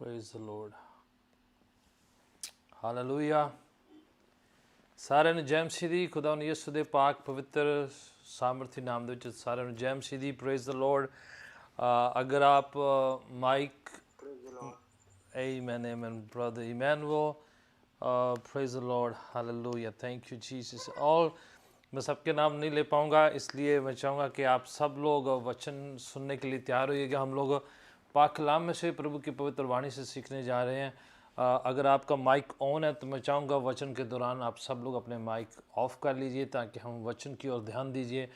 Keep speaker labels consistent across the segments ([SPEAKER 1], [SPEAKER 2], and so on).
[SPEAKER 1] Praise the Lord, hallelujah. ਸਾਰਿਆਂ ਨੂੰ ਜੈ ਮਸੀਹ ਦੀ। ਖੁਦਾ ਨੂੰ ਯਿਸੂ ਦੇ ਪਾਕ ਪਵਿੱਤਰ ਸਾਮਰਥੀ ਨਾਮ ਦੇ ਵਿੱਚ ਸਾਰਿਆਂ ਨੂੰ ਜੈ ਮਸੀਹ ਦੀ। Praise the Lord. ਅਗਰ आप mic amen amen brother Emmanuel, praise the Lord, hallelujah, thank you Jesus. और मैं सबके नाम नहीं ले पाऊँगा, इसलिए मैं चाहूँगा कि आप सब लोग वचन सुनने के लिए तैयार होइएगा। हम लोग पाक कलाम में से प्रभु की पवित्र वाणी से सीखने जा रहे हैं। अगर आपका माइक ऑन है तो मैं चाहूँगा वचन के दौरान आप सब लोग अपने माइक ऑफ कर लीजिए ताकि हम वचन की ओर ध्यान दीजिए।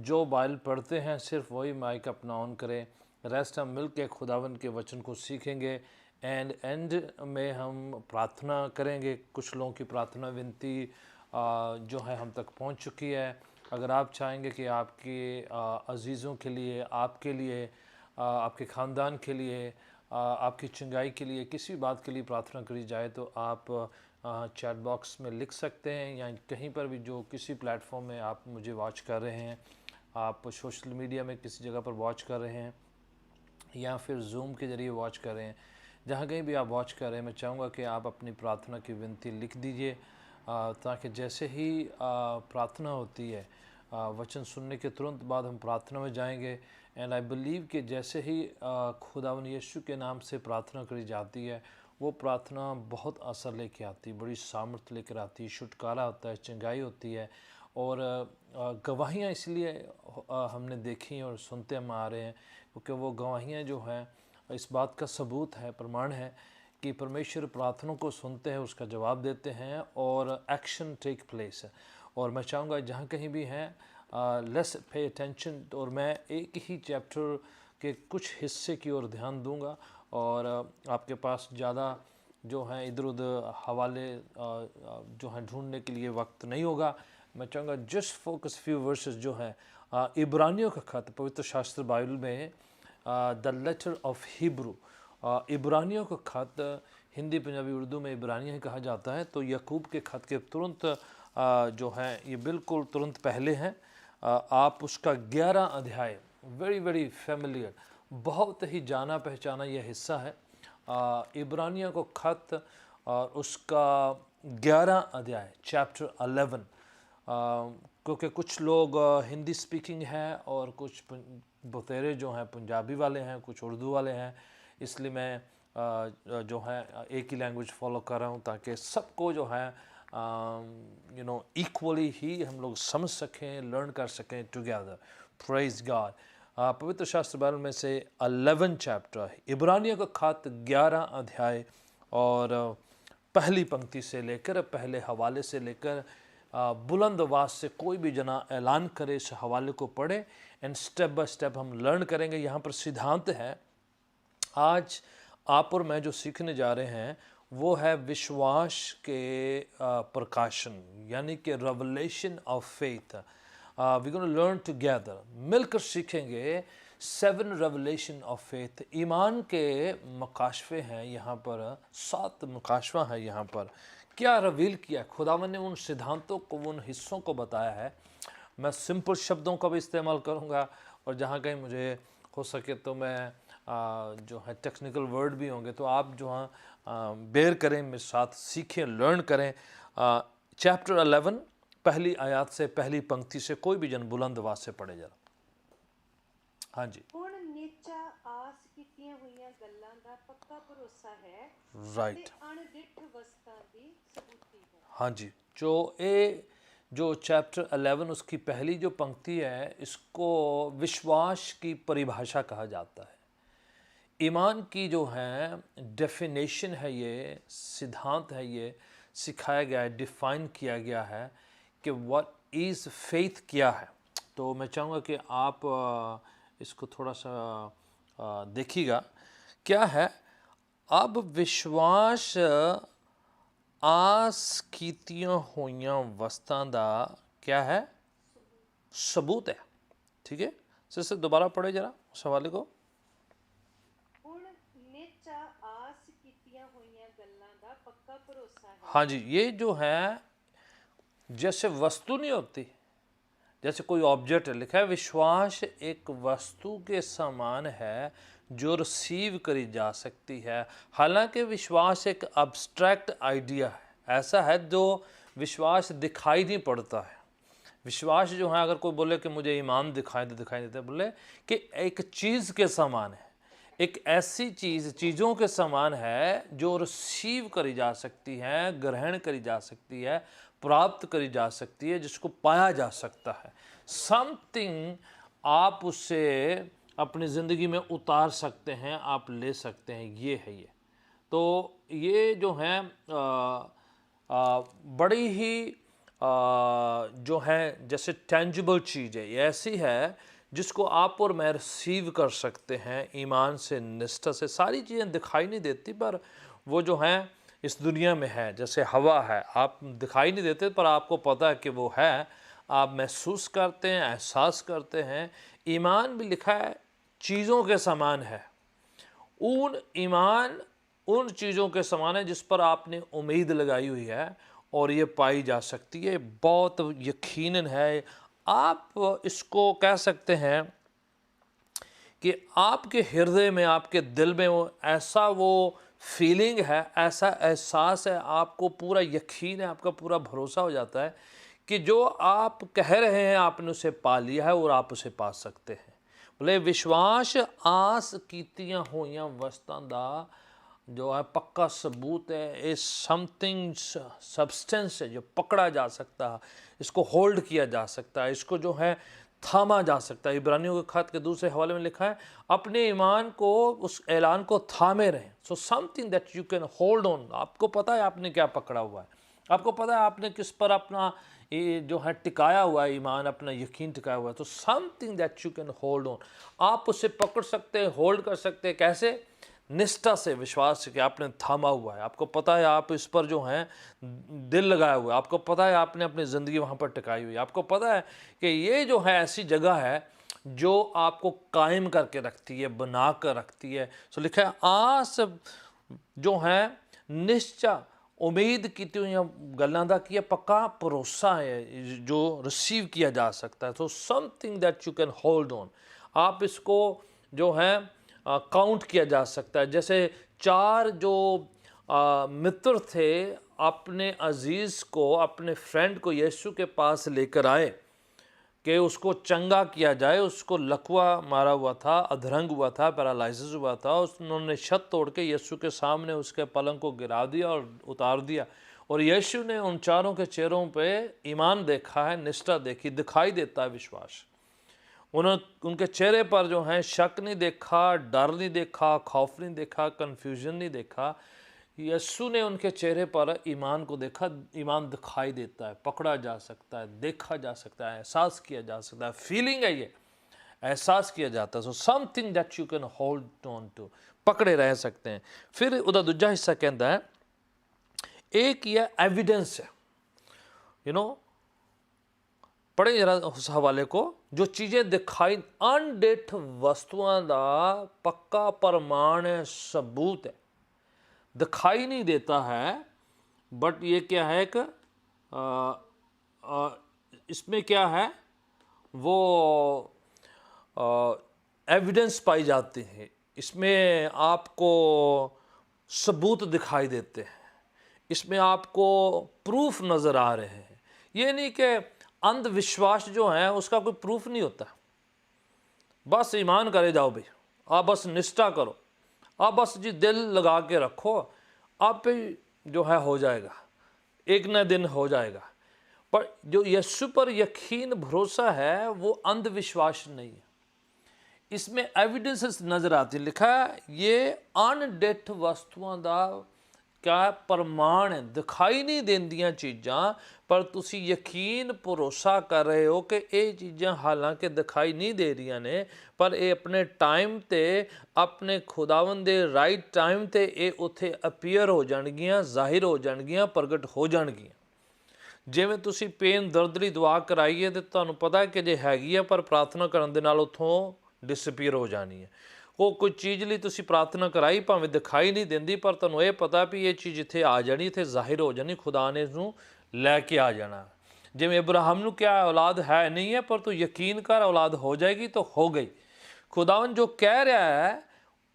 [SPEAKER 1] जो बाइबल पढ़ते हैं सिर्फ वही माइक अपना ऑन करें, रेस्ट हम मिल के खुदावन के वचन को सीखेंगे। एंड में हम प्रार्थना करेंगे। कुछ लोगों की प्रार्थना विनती जो है हम तक पहुंच चुकी है। अगर आप चाहेंगे कि आपके अजीज़ों के लिए, आपके लिए, आपके ख़ानदान के लिए, आपकी चंगाई के लिए, किसी बात के लिए प्रार्थना करी जाए तो आप चैट बॉक्स में लिख सकते हैं, या कहीं पर भी जो किसी प्लेटफॉर्म में आप मुझे वॉच कर रहे हैं, आप सोशल मीडिया में किसी जगह पर वॉच कर रहे हैं या फिर जूम के ज़रिए वॉच कर रहे हैं, जहाँ कहीं भी आप वॉच कर रहे हैं, मैं चाहूँगा कि आप अपनी प्रार्थना की विनती लिख दीजिए, ताकि जैसे ही प्रार्थना होती है, वचन सुनने के तुरंत बाद हम प्रार्थना में जाएंगे। एंड आई बिलीव कि जैसे ही खुदावन यीशु के नाम से प्रार्थना करी जाती है, वो प्रार्थना बहुत असर लेके आती है, बड़ी सामर्थ लेकर आती है, छुटकारा होता है, चंगाई होती है। और गवाहियाँ इसलिए हमने देखी और सुनते हम आ रहे हैं क्योंकि वो गवाहियाँ जो हैं इस बात का सबूत है, प्रमाण है कि परमेश्वर प्रार्थनाओं को सुनते हैं, उसका जवाब देते हैं और एक्शन टेक प्लेस है। और मैं चाहूँगा जहाँ कहीं भी हैं, लेट्स पे अटेंशन। और मैं एक ही चैप्टर के कुछ हिस्से की ओर ध्यान दूंगा और आपके पास ज़्यादा जो है इधर उधर हवाले जो हैं ढूंढने के लिए वक्त नहीं होगा। मैं चाहूँगा जस्ट फोकस फ्यू वर्सेस जो है इब्रानियों का खत, पवित्र शास्त्र बाइबल में द लेटर ऑफ हिब्रू, इब्रानियों का खत, हिंदी पंजाबी उर्दू में इब्रानियाँ कहा जाता है। तो यकूब के खत के तुरंत जो है ये बिल्कुल तुरंत पहले हैं। आप उसका 11 अध्याय, वेरी वेरी फेमिलियर, बहुत ही जाना पहचाना यह हिस्सा है इब्रानियों को खत, और उसका 11 अध्याय, चैप्टर 11। क्योंकि कुछ लोग हिंदी स्पीकिंग हैं और कुछ बतेरे जो हैं पंजाबी वाले हैं, कुछ उर्दू वाले हैं, इसलिए मैं जो है एक ही लैंग्वेज फॉलो कर रहा हूँ ताकि सबको जो है इक्वली ही हम लोग समझ सकें, लर्न कर सकें टुगेदर। Praise God. पवित्र शास्त्र बाइबल में से 11 चैप्टर है, इब्रानियों का खत 11 अध्याय, और पहली पंक्ति से लेकर, पहले हवाले से लेकर बुलंद आवाज़ से कोई भी जना ऐलान करे, इस हवाले को पढ़े एंड स्टेप बाय स्टेप हम लर्न करेंगे। यहाँ पर सिद्धांत है। आज आप और मैं जो सीखने जा रहे हैं वो है विश्वास के प्रकाशन, यानी कि revelation of faith. We gonna learn together, मिलकर सीखेंगे 7 रेवलेशन ऑफ फेथ। ईमान के मकाशफे हैं यहाँ पर, 7 मकाशफा है यहाँ पर। क्या रिवील किया खुदावन ने, उन सिद्धांतों को, उन हिस्सों को बताया है। मैं सिंपल शब्दों का भी इस्तेमाल करूँगा और जहाँ कहीं मुझे हो सके तो मैं जो है टेक्निकल वर्ड भी होंगे तो आप जो हैं बेयर करें, मेरे साथ सीखें, लर्न करें। चैप्टर 11 पहली आयत से, पहली पंक्ति से कोई भी जन बुलंद आवाज से पढ़े जरा। हाँ जी।
[SPEAKER 2] ਹੁਣ ਨੀਚਾ ਆਸ ਕੀਤੀਆਂ ਹੋਈਆਂ ਗੱਲਾਂ ਦਾ ਪੱਕਾ ਭਰੋਸਾ ਹੈ,
[SPEAKER 1] राइट,
[SPEAKER 2] ਅਣਡਿੱਠ ਵਸਤਾਂ ਦੀ ਸਬੂਤੀ ਹੈ।
[SPEAKER 1] हाँ जी। जो चैप्टर 11 उसकी पहली जो पंक्ति है, इसको विश्वास की परिभाषा कहा जाता है। ईमान की जो है डेफिनेशन है, ये सिद्धांत है, ये सिखाया गया है, डिफ़ाइन किया गया है कि व्हाट इज़ फेथ क्या है। तो मैं चाहूँगा कि आप इसको थोड़ा सा देखिएगा क्या है। अब विश्वास आस कीतियां होइयां वस्तां दा क्या है, सबूत है। ठीक है, सिस्टर दोबारा पढ़े जरा उस हवाले को।
[SPEAKER 2] ਹੁਣ ਨੀਚਾ ਆਸ ਕੀਤੀਆਂ ਹੋਈਆਂ ਗੱਲਾਂ ਦਾ ਪੱਕਾ ਭਰੋਸਾ ਹੈ।
[SPEAKER 1] हाँ जी, ये जो है जैसे वस्तु नहीं होती, जैसे कोई ऑब्जेक्ट है, लिखा है विश्वास एक वस्तु के समान है जो रिसीव करी जा सकती है। हालांकि विश्वास एक अब्स्ट्रैक्ट आइडिया है, ऐसा है जो विश्वास दिखाई नहीं पड़ता है। विश्वास जो है, अगर कोई बोले कि मुझे ईमान दिखाई देता, बोले कि एक चीज़ के समान है, एक ऐसी चीज़ों के समान है जो रिसीव करी जा सकती है, ग्रहण करी जा सकती है, प्राप्त करी जा सकती है, जिसको पाया जा सकता है। समथिंग आप उससे अपनी ज़िंदगी में उतार सकते हैं, आप ले सकते हैं, ये है ये। तो ये जो है बड़ी ही जो है जैसे टेंजिबल चीज़ है, ये ऐसी है जिसको आप और मैं रिसीव कर सकते हैं ईमान से, निष्ठा से। सारी चीज़ें दिखाई नहीं देती, पर वो जो हैं इस दुनिया में है। जैसे हवा है, आप दिखाई नहीं देते पर आपको पता है कि वो है, आप महसूस करते हैं, एहसास करते हैं। ईमान भी लिखा है चीज़ों के समान है। ईमान उन चीज़ों के समान है जिस पर आपने उम्मीद लगाई हुई है और ये पाई जा सकती है। बहुत यकीनन है, आप इसको कह सकते हैं कि आपके हृदय में, आपके दिल में वो फीलिंग है, ऐसा एहसास है, आपको पूरा यकीन है, आपका पूरा भरोसा हो जाता है कि जो आप कह रहे हैं आपने उसे पा लिया है और आप उसे पा सकते हैं। बोले विश्वास आस कीतियां होइयां वस्तां दा जो है पक्का सबूत है। इस समथिंग सब्सटेंस है जो पकड़ा जा सकता है, इसको होल्ड किया जा सकता है, इसको जो है थामा जा सकता है। इब्रानियों के खत के दूसरे हवाले में लिखा है अपने ईमान को, उस ऐलान को थामे रहें। सो something that you can hold on. आपको पता है आपने क्या पकड़ा हुआ है, आपको पता है आपने किस पर अपना ये जो है टिकाया हुआ है, ईमान, अपना यकीन टिकाया हुआ है। तो something that you can hold on, आप उसे पकड़ सकते हैं, होल्ड कर सकते हैं। कैसे? निष्ठा से, विश्वास से कि आपने थामा हुआ है, आपको पता है आप इस पर जो है दिल लगाया हुआ है, आपको पता है आपने अपनी ज़िंदगी वहाँ पर टिकाई हुई है, आपको पता है कि ये जो है ऐसी जगह है जो आपको कायम करके रखती है, बना कर रखती है। सो लिखा है आस जो है निश्चा उम्मीद की गल्लां दा की पक्का भरोसा है जो रिसीव किया जा सकता है। तो something that you can hold on, आप इसको जो है काउंट किया जा सकता है। जैसे 4 जो मित्र थे अपने अजीज़ को, अपने फ्रेंड को यीशु के पास लेकर आए कि उसको चंगा किया जाए। उसको लकवा मारा हुआ था, अधरंग हुआ था, पैरालाइसिस हुआ था। उन्होंने छत तोड़ के यीशु के सामने उसके पलंग को गिरा दिया और उतार दिया। और यीशु ने उन चारों के चेहरों पे ईमान देखा है, निष्ठा देखी, दिखाई देता है विश्वास। उनके चेहरे पर जो है शक नहीं देखा, डर नहीं देखा, खौफ नहीं देखा, कन्फ्यूजन नहीं देखा। यीशु ने उनके चेहरे पर ईमान को देखा। ईमान दिखाई देता है, पकड़ा जा सकता है, देखा जा सकता है, एहसास किया जा सकता है। फीलिंग है ये, एहसास किया जाता है। So something that you can hold on to, पकड़े रह सकते हैं। फिर उदा दूजा हिस्सा कहता है एक ये एविडेंस है, यू नो, पढ़े जरा उस हवाले को। जो चीज़ें दिखाई, अनडेट वस्तुओं का पक्का प्रमाण है, सबूत है, दिखाई नहीं देता है, बट ये क्या है कि इसमें क्या है वो एविडेंस पाई जाती है, इसमें आपको सबूत दिखाई देते हैं, इसमें आपको प्रूफ नज़र आ रहे हैं। ये नहीं कि अंधविश्वास जो है उसका कोई प्रूफ नहीं होता। बस ईमान करे जाओ भाई, आप बस निष्ठा करो, आप बस जी दिल लगा के रखो, आप पे जो है हो जाएगा, एक न दिन हो जाएगा। पर जो यीशु पर यकीन भरोसा है वो अंधविश्वास नहीं है। इसमें एविडेंसेस नज़र आती, लिखा है ये अनडेट वस्तुओं का क्या प्रमाण है, दिखाई नहीं देंदियां चीज़ां, पर तुसी यकीन भरोसा कर रहे हो कि ये चीज़ां हालांकि दिखाई नहीं दे रही ने, पर ये अपने टाइम ते, अपने खुदावन दे राइट टाइम ते ये उत्थे अपीयर हो जाणगियां, जाहिर हो जाणगियां, प्रगट हो जाणगियां। जिवें तुसी पेन दर्द दी दुआ कराई है तो तुहानूं पता है कि जे हैगी है, पर प्रार्थना करन दे नाल उत्थों डिसअपीयर हो जानी है। वो कोई चीज़ लिए तुसी प्रार्थना कराई, भावें दिखाई नहीं देंदी, पर तुहानूं ये पता भी ये चीज़ इत्थे आ जानी, इत्थे जाहिर हो जानी, खुदा ने इसनूं लैके आ जाना। जिवें इब्राहिम नूं क्या औलाद है नहीं है, पर तू यकीन कर औलाद हो जाएगी, तो हो गई। खुदावन जो कह रहा है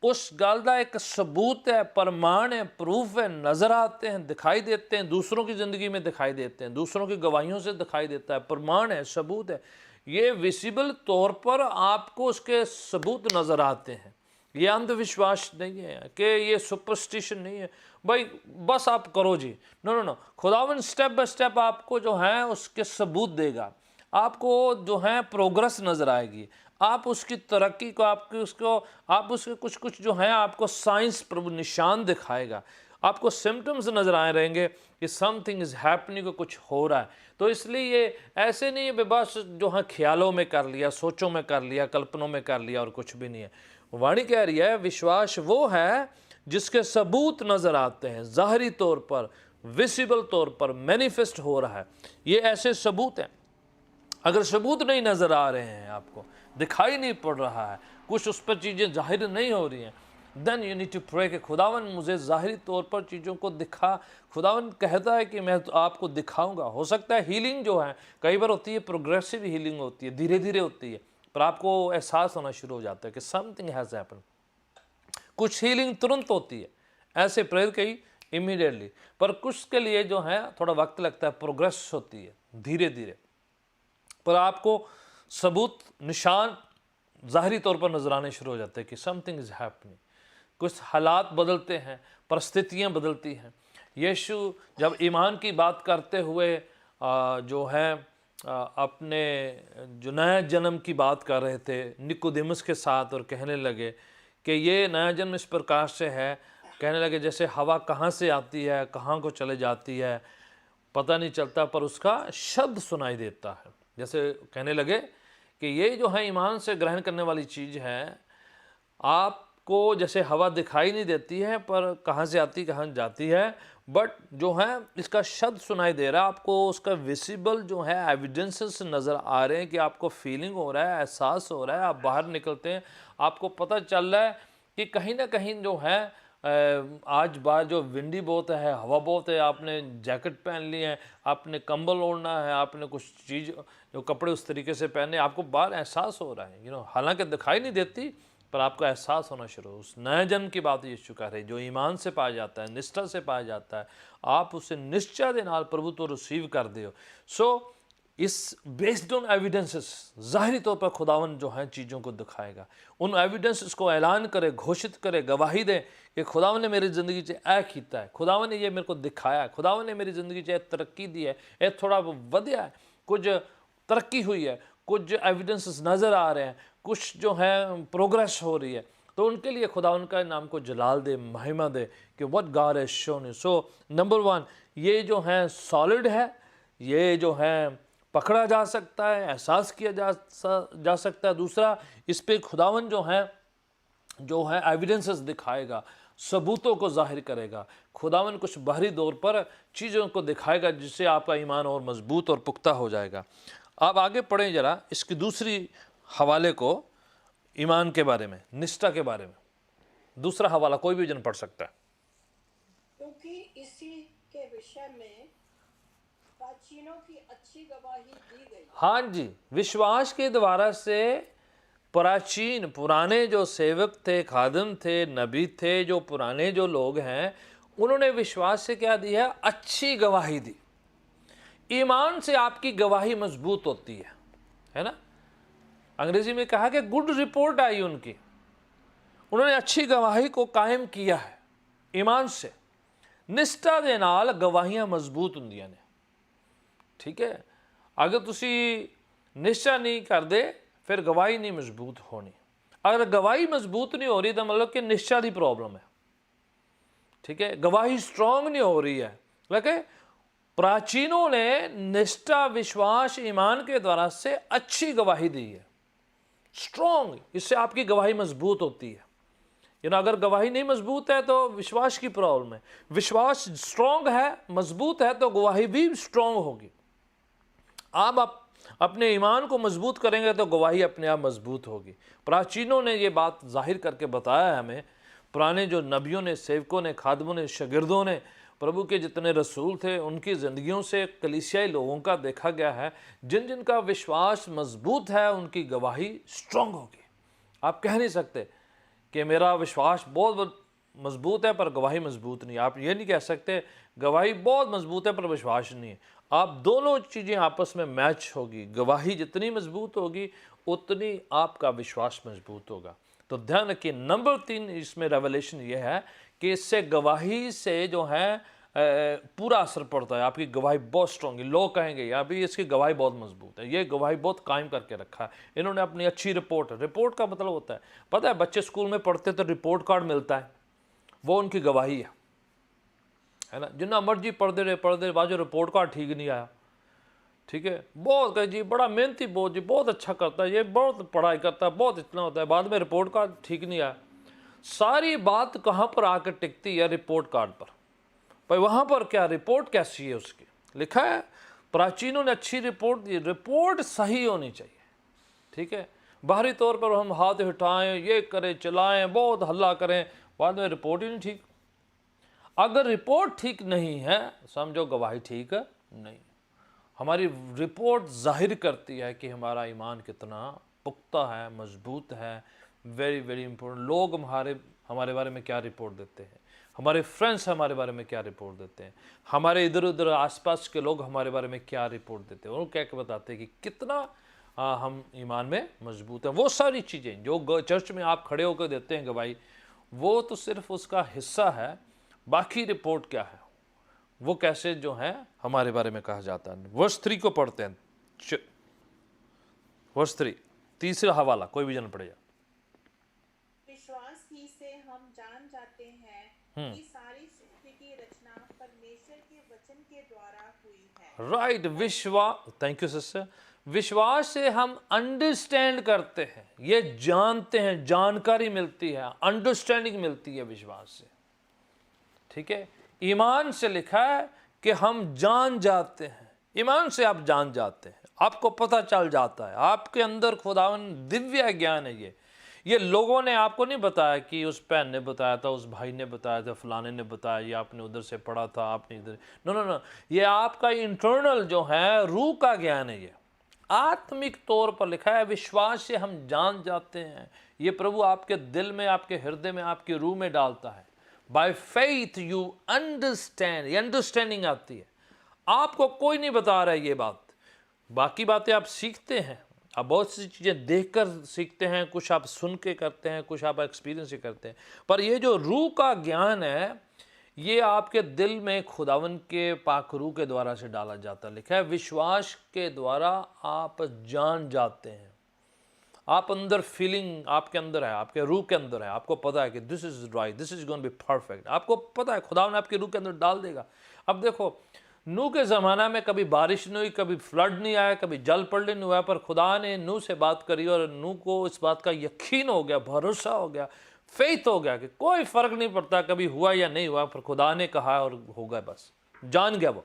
[SPEAKER 1] उस गल का एक सबूत है, प्रमाण है, प्रूफ है, नज़र आते हैं, दिखाई देते हैं, दूसरों की ज़िंदगी में दिखाई देते हैं, दूसरों की गवाहियों से दिखाई देता है, प्रमाण है, सबूत है। ये विजिबल तौर पर आपको उसके सबूत नज़र आते हैं। ये अंधविश्वास नहीं है कि ये सुपरस्टिशन नहीं है भाई बस आप करो जी, नो नो नो। खुदावन स्टेप बाय स्टेप आपको जो है उसके सबूत देगा, आपको जो है प्रोग्रेस नज़र आएगी, आप उसकी तरक्की को, आप उसके कुछ कुछ जो है आपको साइंस प्रभु निशान दिखाएगा, आपको सिम्टम्स नज़र आए रहेंगे कि समथिंग इज़ हैपनिंग, को कुछ हो रहा है। तो इसलिए ये ऐसे नहीं है बस जो है ख्यालों में कर लिया, सोचों में कर लिया, कल्पनों में कर लिया और कुछ भी नहीं है। वाणी कह रही है विश्वास वो है जिसके सबूत नज़र आते हैं, ज़ाहरी तौर पर, विजिबल तौर पर मैनिफेस्ट हो रहा है। ये ऐसे सबूत हैं। अगर सबूत नहीं नज़र आ रहे हैं, आपको दिखाई नहीं पड़ रहा है, कुछ उस पर चीज़ें जाहिर नहीं हो रही हैं, then you need to pray कि खुदावन मुझे ज़ाहिरी तौर पर चीज़ों को दिखा। खुदावन कहता है कि मैं तो आपको दिखाऊंगा। हो सकता है हीलिंग जो है कई बार होती है, प्रोग्रेसिव हीलिंग होती है, धीरे धीरे होती है, पर आपको एहसास होना शुरू हो जाता है कि समथिंग हैज़ हैपन। कुछ हीलिंग तुरंत होती है, ऐसे प्रेयर कही इमीडिएटली, पर कुछ के लिए जो है थोड़ा वक्त लगता है, प्रोग्रेस होती है धीरे धीरे, पर आपको सबूत निशान ज़ाहरी तौर पर नजर आने शुरू हो जाते हैं कि समथिंग इज़ हैपनिंग। कुछ हालात बदलते हैं, परिस्थितियाँ बदलती हैं। यीशु जब ईमान की बात करते हुए जो है अपने जो नया जन्म की बात कर रहे थे निकोदेमुस के साथ, और कहने लगे कि ये नया जन्म इस प्रकार से है, कहने लगे जैसे हवा कहाँ से आती है, कहाँ को चले जाती है, पता नहीं चलता, पर उसका शब्द सुनाई देता है। जैसे कहने लगे कि ये जो है ईमान से ग्रहण करने वाली चीज़ है, आपको जैसे हवा दिखाई नहीं देती है पर कहाँ से आती कहाँ जाती है, बट जो है इसका शब्द सुनाई दे रहा है, आपको उसका विजिबल जो है एविडेंसेस नज़र आ रहे हैं कि आपको फीलिंग हो रहा है, एहसास हो रहा है। आप बाहर निकलते हैं, आपको पता चल रहा है कि कहीं ना कहीं जो है आज बाहर जो विंडी बहुत है, हवा बहुत है, आपने जैकेट पहन ली है, आपने कंबल ओढ़ना है, आपने कुछ चीज़ जो कपड़े उस तरीके से पहने, आपको बाहर एहसास हो रहा है, हालांकि दिखाई नहीं देती पर आपको एहसास होना शुरू। उस नए जन्म की बात यीशु कह रहे, जो ईमान से पाया जाता है, निष्ठा से पाया जाता है, आप उसे निश्चय के नाल प्रभु तो रिसीव कर दो। सो इस बेस्ड ऑन एविडेंसेस ज़ाहरी तौर पर खुदावन जो है चीज़ों को दिखाएगा, उन एविडेंसेस को ऐलान करे, घोषित करे, गवाही दे कि खुदावन ने मेरी ज़िंदगी से ऐ किया है, खुदावन ने ये मेरे को दिखाया है, खुदावन ने मेरी ज़िंदगी से तरक्की दी है, ये थोड़ा वधिया है, कुछ तरक्की हुई है, कुछ एविडेंसेस नज़र आ रहे हैं, कुछ जो है प्रोग्रेस हो रही है। तो उनके लिए खुदावन का नाम को जलाल दे, महिमा दे कि what God has shown you. So number 1 ये जो है सॉलिड है, ये जो है पकड़ा जा सकता है, एहसास किया जा सकता है। दूसरा, इस पे खुदावन जो है एविडेंसेस दिखाएगा, सबूतों को जाहिर करेगा। खुदावन कुछ बाहरी तौर पर चीज़ों को दिखाएगा जिससे आपका ईमान और मजबूत और पुख्ता हो जाएगा। आप आगे पढ़ें जरा इसकी दूसरी हवाले को, ईमान के बारे में, निष्ठा के बारे में। दूसरा हवाला कोई भी जन पढ़ सकता है।
[SPEAKER 3] क्योंकि इसी के विषय में प्राचीनों की अच्छी गवाही दी गई।
[SPEAKER 1] हाँ जी, विश्वास के द्वारा से प्राचीन पुराने जो सेवक थे, खादिम थे, नबी थे, जो पुराने जो लोग हैं, उन्होंने विश्वास से क्या दी है? अच्छी गवाही दी। ईमान से आपकी गवाही मजबूत होती है ना। अंग्रेजी में कहा कि गुड रिपोर्ट आई उनकी, उन्होंने अच्छी गवाही को कायम किया है ईमान से। निष्ठा दे नाल गवाहियां मजबूत हुंदियां ने, ठीक है। अगर तुसी निष्ठा नहीं करते फिर गवाही नहीं मजबूत होनी। अगर गवाही मजबूत नहीं हो रही तो मतलब कि निष्ठा की प्रॉब्लम है, ठीक है। गवाही स्ट्रॉन्ग नहीं हो रही है। लेकिन प्राचीनों ने निष्ठा, विश्वास, ईमान के द्वारा से अच्छी गवाही दी है, स्ट्रॉन्ग। इससे आपकी गवाही मजबूत होती है। अगर गवाही नहीं मजबूत है तो विश्वास की प्रॉब्लम है। विश्वास स्ट्रॉन्ग है, मजबूत है, तो गवाही भी स्ट्रॉन्ग होगी। आप अपने ईमान को मजबूत करेंगे तो गवाही अपने आप मजबूत होगी। प्राचीनों ने ये बात जाहिर करके बताया है हमें। पुराने जो नबियों ने, सेवकों ने, खादमों ने, शागिर्दों ने, प्रभु के जितने रसूल थे उनकी ज़िंदगियों से कलीसियाई लोगों का देखा गया है, जिन जिनका विश्वास मजबूत है उनकी गवाही स्ट्रांग होगी। आप कह नहीं सकते कि मेरा विश्वास बहुत मजबूत है पर गवाही मजबूत नहीं। आप ये नहीं कह सकते गवाही बहुत मजबूत है पर विश्वास नहीं है। आप दोनों चीज़ें आपस में मैच होगी। गवाही जितनी मजबूत होगी उतनी आपका विश्वास मजबूत होगा। तो ध्यान रखिए, नंबर 3 इसमें रेवलेशन ये है कि इससे गवाही से जो है पूरा असर पड़ता है। आपकी गवाही बहुत स्ट्रॉन्ग है। लोग कहेंगे या भी इसकी गवाही बहुत मजबूत है, ये गवाही बहुत कायम करके रखा है, इन्होंने अपनी अच्छी रिपोर्ट का मतलब होता है, पता है बच्चे स्कूल में पढ़ते तो रिपोर्ट कार्ड मिलता है, वो उनकी गवाही है ना। जितना मर्जी पढ़ते रहे बाद जो रिपोर्ट कार्ड ठीक नहीं आया, ठीक है, बहुत कहे जी बड़ा मेहनती बहुत जी बहुत अच्छा करता है, ये बहुत पढ़ाई करता है, बहुत इतना होता है, बाद में रिपोर्ट कार्ड ठीक नहीं आया। सारी बात कहाँ पर आकर टिकती है? रिपोर्ट कार्ड पर। भाई वहाँ पर क्या रिपोर्ट कैसी है उसकी? लिखा है प्राचीनों ने अच्छी रिपोर्ट दी, रिपोर्ट सही होनी चाहिए, ठीक है। बाहरी तौर पर हम हाथ हिटाएं, ये करें, चलाएं, बहुत हल्ला करें, बाद में रिपोर्ट ही नहीं ठीक। अगर रिपोर्ट ठीक नहीं है समझो गवाही ठीक नहीं। हमारी रिपोर्ट जाहिर करती है कि हमारा ईमान कितना पुख्ता है, मजबूत है। Very very important. लोग हमारे बारे में क्या रिपोर्ट देते हैं, हमारे फ्रेंड्स हमारे बारे में क्या रिपोर्ट देते हैं, हमारे इधर उधर आसपास के लोग हमारे बारे में क्या रिपोर्ट देते हैं, वो क्या बताते हैं कि कितना हम ईमान में मजबूत हैं। वो सारी चीज़ें जो चर्च में आप खड़े होकर देते हैं गवाही, वो तो सिर्फ उसका हिस्सा है। बाकी रिपोर्ट क्या है, वो कैसे जो है हमारे बारे में कहा जाता है। वर्स 3 को पढ़ते हैं। वर्स 3 तीसरा हवाला, कोई भी जन पड़ेगा।
[SPEAKER 4] विश्वास ही से हम जान जाते हैं कि सारी सृष्टि की रचना परमेश्वर के वचन के द्वारा हुई है।
[SPEAKER 1] राइट, विश्वास, थैंक यू सिस्टर। विश्वास से हम अंडरस्टैंड करते हैं, ये जानते हैं, जानकारी मिलती है, अंडरस्टैंडिंग मिलती है विश्वास से, ठीक है। ईमान से लिखा है कि हम जान जाते हैं। ईमान से आप जान जाते हैं, आपको पता चल जाता है, आपके अंदर खुदावन दिव्य ज्ञान है। ये लोगों ने आपको नहीं बताया कि उस बहन ने बताया था, उस भाई ने बताया था, फलाने ने बताया, ये आपने उधर से पढ़ा था, आपने इधर, नो नो नो, ये आपका इंटरनल जो है रूह का ज्ञान है। ये आत्मिक तौर पर लिखा है विश्वास से हम जान जाते हैं। ये प्रभु आपके दिल में, आपके हृदय में, आपकी रूह में डालता है। बाय फेथ यू अंडरस्टैंड, ये अंडरस्टैंडिंग आती है। आपको कोई नहीं बता रहा है ये बात, बाकी बातें आप सीखते हैं। आप बहुत सी चीज़ें देखकर सीखते हैं, कुछ आप सुन के करते हैं, कुछ आप एक्सपीरियंस से करते हैं, पर ये जो रूह का ज्ञान है ये आपके दिल में खुदावन के पाक रूह के द्वारा से डाला जाता है। लिखा है विश्वास के द्वारा आप जान जाते हैं। आप अंदर फीलिंग आपके अंदर है, आपके रूह के अंदर है, आपको पता है कि this is right, this is going to be perfect. आपको पता है खुदावन आपके रूह के अंदर डाल देगा। अब देखो नूह के ज़माना में कभी बारिश नहीं हुई, कभी फ्लड नहीं आया, कभी जल प्रलय नहीं हुआ, पर खुदा ने नूह से बात करी और नूह को इस बात का यकीन हो गया, भरोसा हो गया, फेथ हो गया कि कोई फ़र्क नहीं पड़ता कभी हुआ या नहीं हुआ, पर खुदा ने कहा और हो गया, बस जान गया वो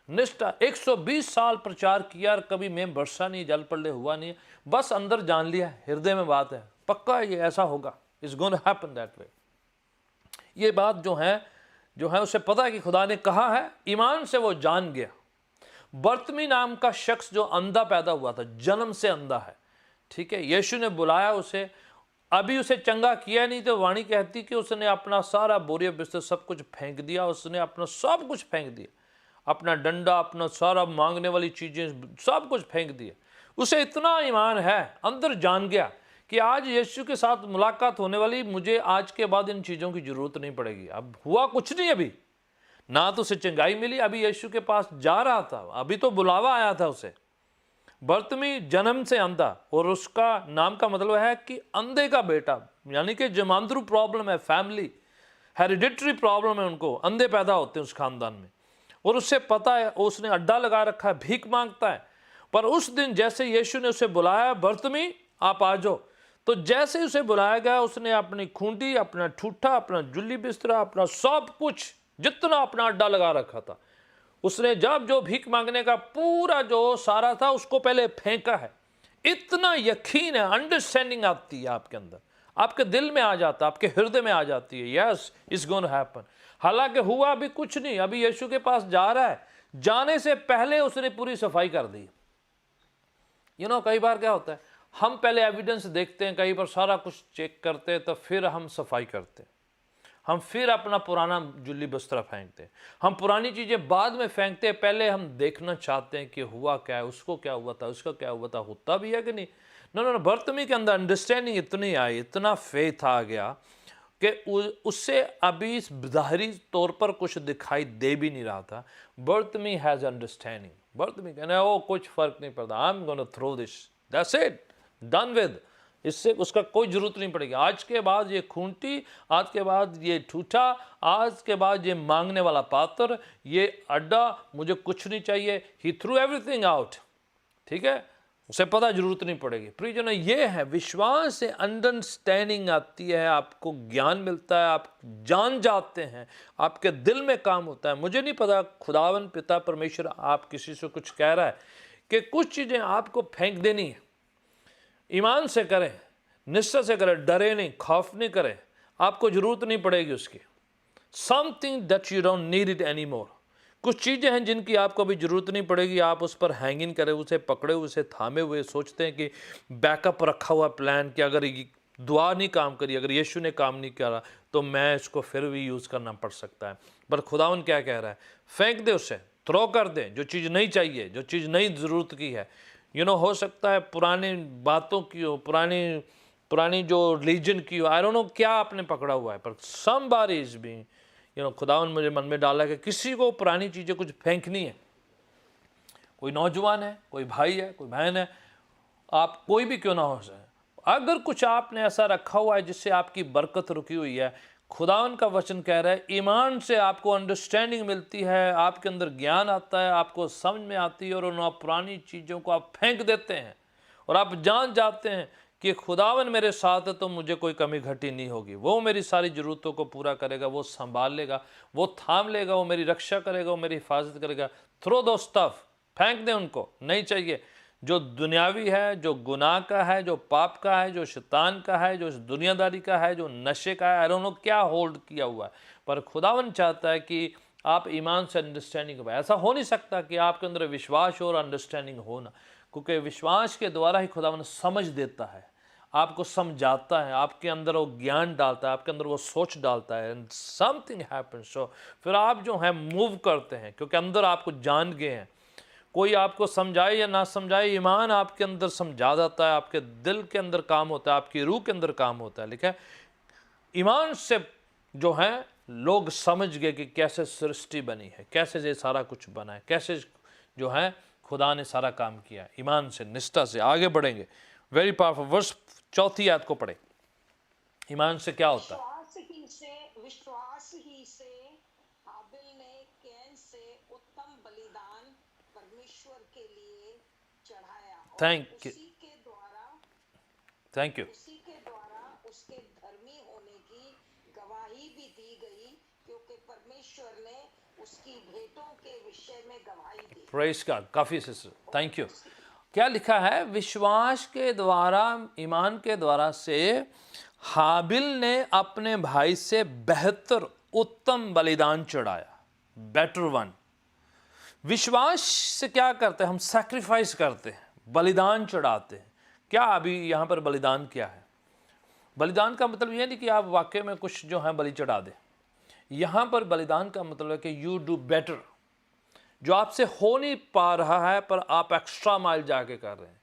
[SPEAKER 1] निष्ठा। 120 साल प्रचार किया और कभी में बरसा नहीं, जल प्रलय हुआ नहीं, बस अंदर जान लिया, हृदय में बात है, पक्का ये ऐसा होगा, it's going to happen that way. ये बात जो है उसे पता है कि खुदा ने कहा है, ईमान से वो जान गया। बर्तमी नाम का शख्स जो अंधा पैदा हुआ था, जन्म से अंधा है, ठीक है, यीशु ने बुलाया उसे, अभी उसे चंगा किया नहीं, तो वाणी कहती कि उसने अपना सारा बोरिया बिस्तर सब कुछ फेंक दिया, उसने अपना सब कुछ फेंक दिया, अपना डंडा, अपना सारा मांगने वाली चीज़ें सब कुछ फेंक दिया। उसे इतना ईमान है, अंदर जान गया कि आज यीशु के साथ मुलाकात होने वाली, मुझे आज के बाद इन चीज़ों की ज़रूरत नहीं पड़ेगी। अब हुआ कुछ नहीं, अभी ना तो उसे चंगाई मिली, अभी यीशु के पास जा रहा था, अभी तो बुलावा आया था उसे। बर्तमी जन्म से अंधा, और उसका नाम का मतलब है कि अंधे का बेटा, यानी कि जमांतरू प्रॉब्लम है, फैमिली हेरिडिटरी प्रॉब्लम है, उनको अंधे पैदा होते हैं उस खानदान में। और उससे पता है, उसने अड्डा लगा रखा है, भीख मांगता है। पर उस दिन जैसे यीशु ने उसे बुलाया, बर्तमी आप आ जाओ, तो जैसे उसे बुलाया गया, उसने अपनी खूंटी, अपना ठूठा, अपना जुल्ली बिस्तरा, अपना सब कुछ जितना अपना अड्डा लगा रखा था, उसने जब जो भीख मांगने का पूरा जो सारा था उसको पहले फेंका है। इतना यकीन है, अंडरस्टैंडिंग आती है आपके अंदर, आपके दिल में आ जाता है, आपके हृदय में आ जाती है, yes it's going to happen. हालांकि हुआ अभी कुछ नहीं, अभी यीशु के पास जा रहा है, जाने से पहले उसने पूरी सफाई कर दी। कई बार क्या होता है, हम पहले एविडेंस देखते हैं, कई बार सारा कुछ चेक करते हैं, तो फिर हम सफाई करते हैं, हम फिर अपना पुराना जुल्ली बस्तरा फेंकते हैं, हम पुरानी चीज़ें बाद में फेंकते हैं, पहले हम देखना चाहते हैं कि हुआ क्या है, उसको क्या हुआ था, उसका क्या हुआ था, होता भी है कि नहीं। नो, बर्तमी के अंदर अंडरस्टैंडिंग इतनी आई, इतना फेथ आ गया कि उससे अभी ज़ाहरी तौर पर कुछ दिखाई दे भी नहीं रहा था। बर्तमी हैज़ अंडरस्टैंडिंग, बर्तमी कहना ओ कुछ फ़र्क नहीं पड़ता, I am gonna throw this, that's it, done with, इससे उसका कोई ज़रूरत नहीं पड़ेगी। आज के बाद ये खूंटी, आज के बाद ये ठूठा, आज के बाद ये मांगने वाला पात्र, ये अड्डा, मुझे कुछ नहीं चाहिए। ही थ्रू एवरीथिंग आउट, ठीक है, उसे पता जरूरत नहीं पड़ेगी। प्रियजन, ये है विश्वास से अंडरस्टैंडिंग आती है, आपको ज्ञान मिलता है, आप जान जाते हैं, आपके दिल में काम होता है। मुझे नहीं पता खुदावन पिता परमेश्वर आप किसी से कुछ कह रहा है कि कुछ चीज़ें आपको फेंक देनी है, ईमान से करें, निष्ठा से करें, डरे नहीं, खौफ नहीं करें, आपको ज़रूरत नहीं पड़ेगी उसकी। Something that you don't need it any more, कुछ चीज़ें हैं जिनकी आपको अभी ज़रूरत नहीं पड़ेगी, आप उस पर हैंगिंग करें, उसे पकड़े, उसे थामे हुए, सोचते हैं कि बैकअप रखा हुआ प्लान कि अगर दुआ नहीं काम करी, अगर यीशु ने काम नहीं करा तो मैं इसको फिर भी यूज़ करना पड़ सकता है। पर खुदावन क्या कह रहा है, फेंक दे उसे, थ्रो कर दे, जो चीज़ नहीं चाहिए, जो चीज़ नहीं ज़रूरत की है। हो सकता है पुरानी बातों की हो, पुरानी जो रिलीजन की हो, आई डोंट नो क्या आपने पकड़ा हुआ है, पर समबडी इज बीइंग खुदावन मुझे मन में डाला कि किसी को पुरानी चीज़ें कुछ फेंकनी है। कोई नौजवान है, कोई भाई है, कोई बहन है, आप कोई भी क्यों ना हो सके, अगर कुछ आपने ऐसा रखा हुआ है जिससे आपकी बरकत रुकी हुई है, खुदावन का वचन कह रहा है ईमान से आपको अंडरस्टैंडिंग मिलती है, आपके अंदर ज्ञान आता है, आपको समझ में आती है, और उन पुरानी चीज़ों को आप फेंक देते हैं और आप जान जाते हैं कि खुदावन मेरे साथ है तो मुझे कोई कमी घटी नहीं होगी, वो मेरी सारी ज़रूरतों को पूरा करेगा, वो संभाल लेगा, वो थाम लेगा, वो मेरी रक्षा करेगा, वो मेरी हिफाजत करेगा। थ्रो दो स्टफ, फेंक दें उनको, नहीं चाहिए। जो दुनियावी है, जो गुनाह का है, जो पाप का है, जो शैतान का है, जो दुनियादारी का है, जो नशे का है, आई डोंट नो क्या होल्ड किया हुआ है, पर खुदावन चाहता है कि आप ईमान से अंडरस्टैंडिंग हो। ऐसा हो नहीं सकता कि आपके अंदर विश्वास हो और अंडरस्टैंडिंग हो ना, क्योंकि विश्वास के द्वारा ही खुदावन समझ देता है, आपको समझाता है, आपके अंदर वो ज्ञान डालता है, आपके अंदर वो सोच डालता है, एंड समथिंग हैपन्स। सो फिर आप जो है मूव करते हैं, क्योंकि अंदर आपको जान गए हैं। कोई आपको समझाए या ना समझाए, ईमान आपके अंदर समझा जाता है, आपके दिल के अंदर काम होता है, आपकी रूह के अंदर काम होता है। लिखा है ईमान से जो है लोग समझ गए कि कैसे सृष्टि बनी है, कैसे ये सारा कुछ बना है, कैसे जो है खुदा ने सारा काम किया। ईमान से, निष्ठा से आगे बढ़ेंगे। वेरी पावरफुल वर्स, 4 आयत को पढ़े। ईमान से क्या होता है?
[SPEAKER 3] विश्वास ही से हाबिल ने कैन से उत्तम बलिदान परमेश्वर के लिए चढ़ाया, और
[SPEAKER 1] थैंक यू,
[SPEAKER 3] उसी के द्वारा उसके धर्मी होने की गवाही भी दी गई, क्योंकि परमेश्वर ने उसकी भेंटों के विषय में गवाही दी।
[SPEAKER 1] प्रेज गॉड, काफी सिस्टर, थैंक यू। क्या लिखा है? विश्वास के द्वारा, ईमान के द्वारा से हाबिल ने अपने भाई से बेहतर उत्तम बलिदान चढ़ाया, बेटर वन। विश्वास से क्या करते हैं हम? सैक्रिफाइस करते हैं, बलिदान चढ़ाते हैं। क्या अभी यहाँ पर बलिदान क्या है? बलिदान का मतलब ये नहीं कि आप वाकई में कुछ जो है बलि चढ़ा दें। यहाँ पर बलिदान का मतलब है कि यू डू बेटर, जो आपसे हो नहीं पा रहा है पर आप एक्स्ट्रा माइल जाके कर रहे हैं।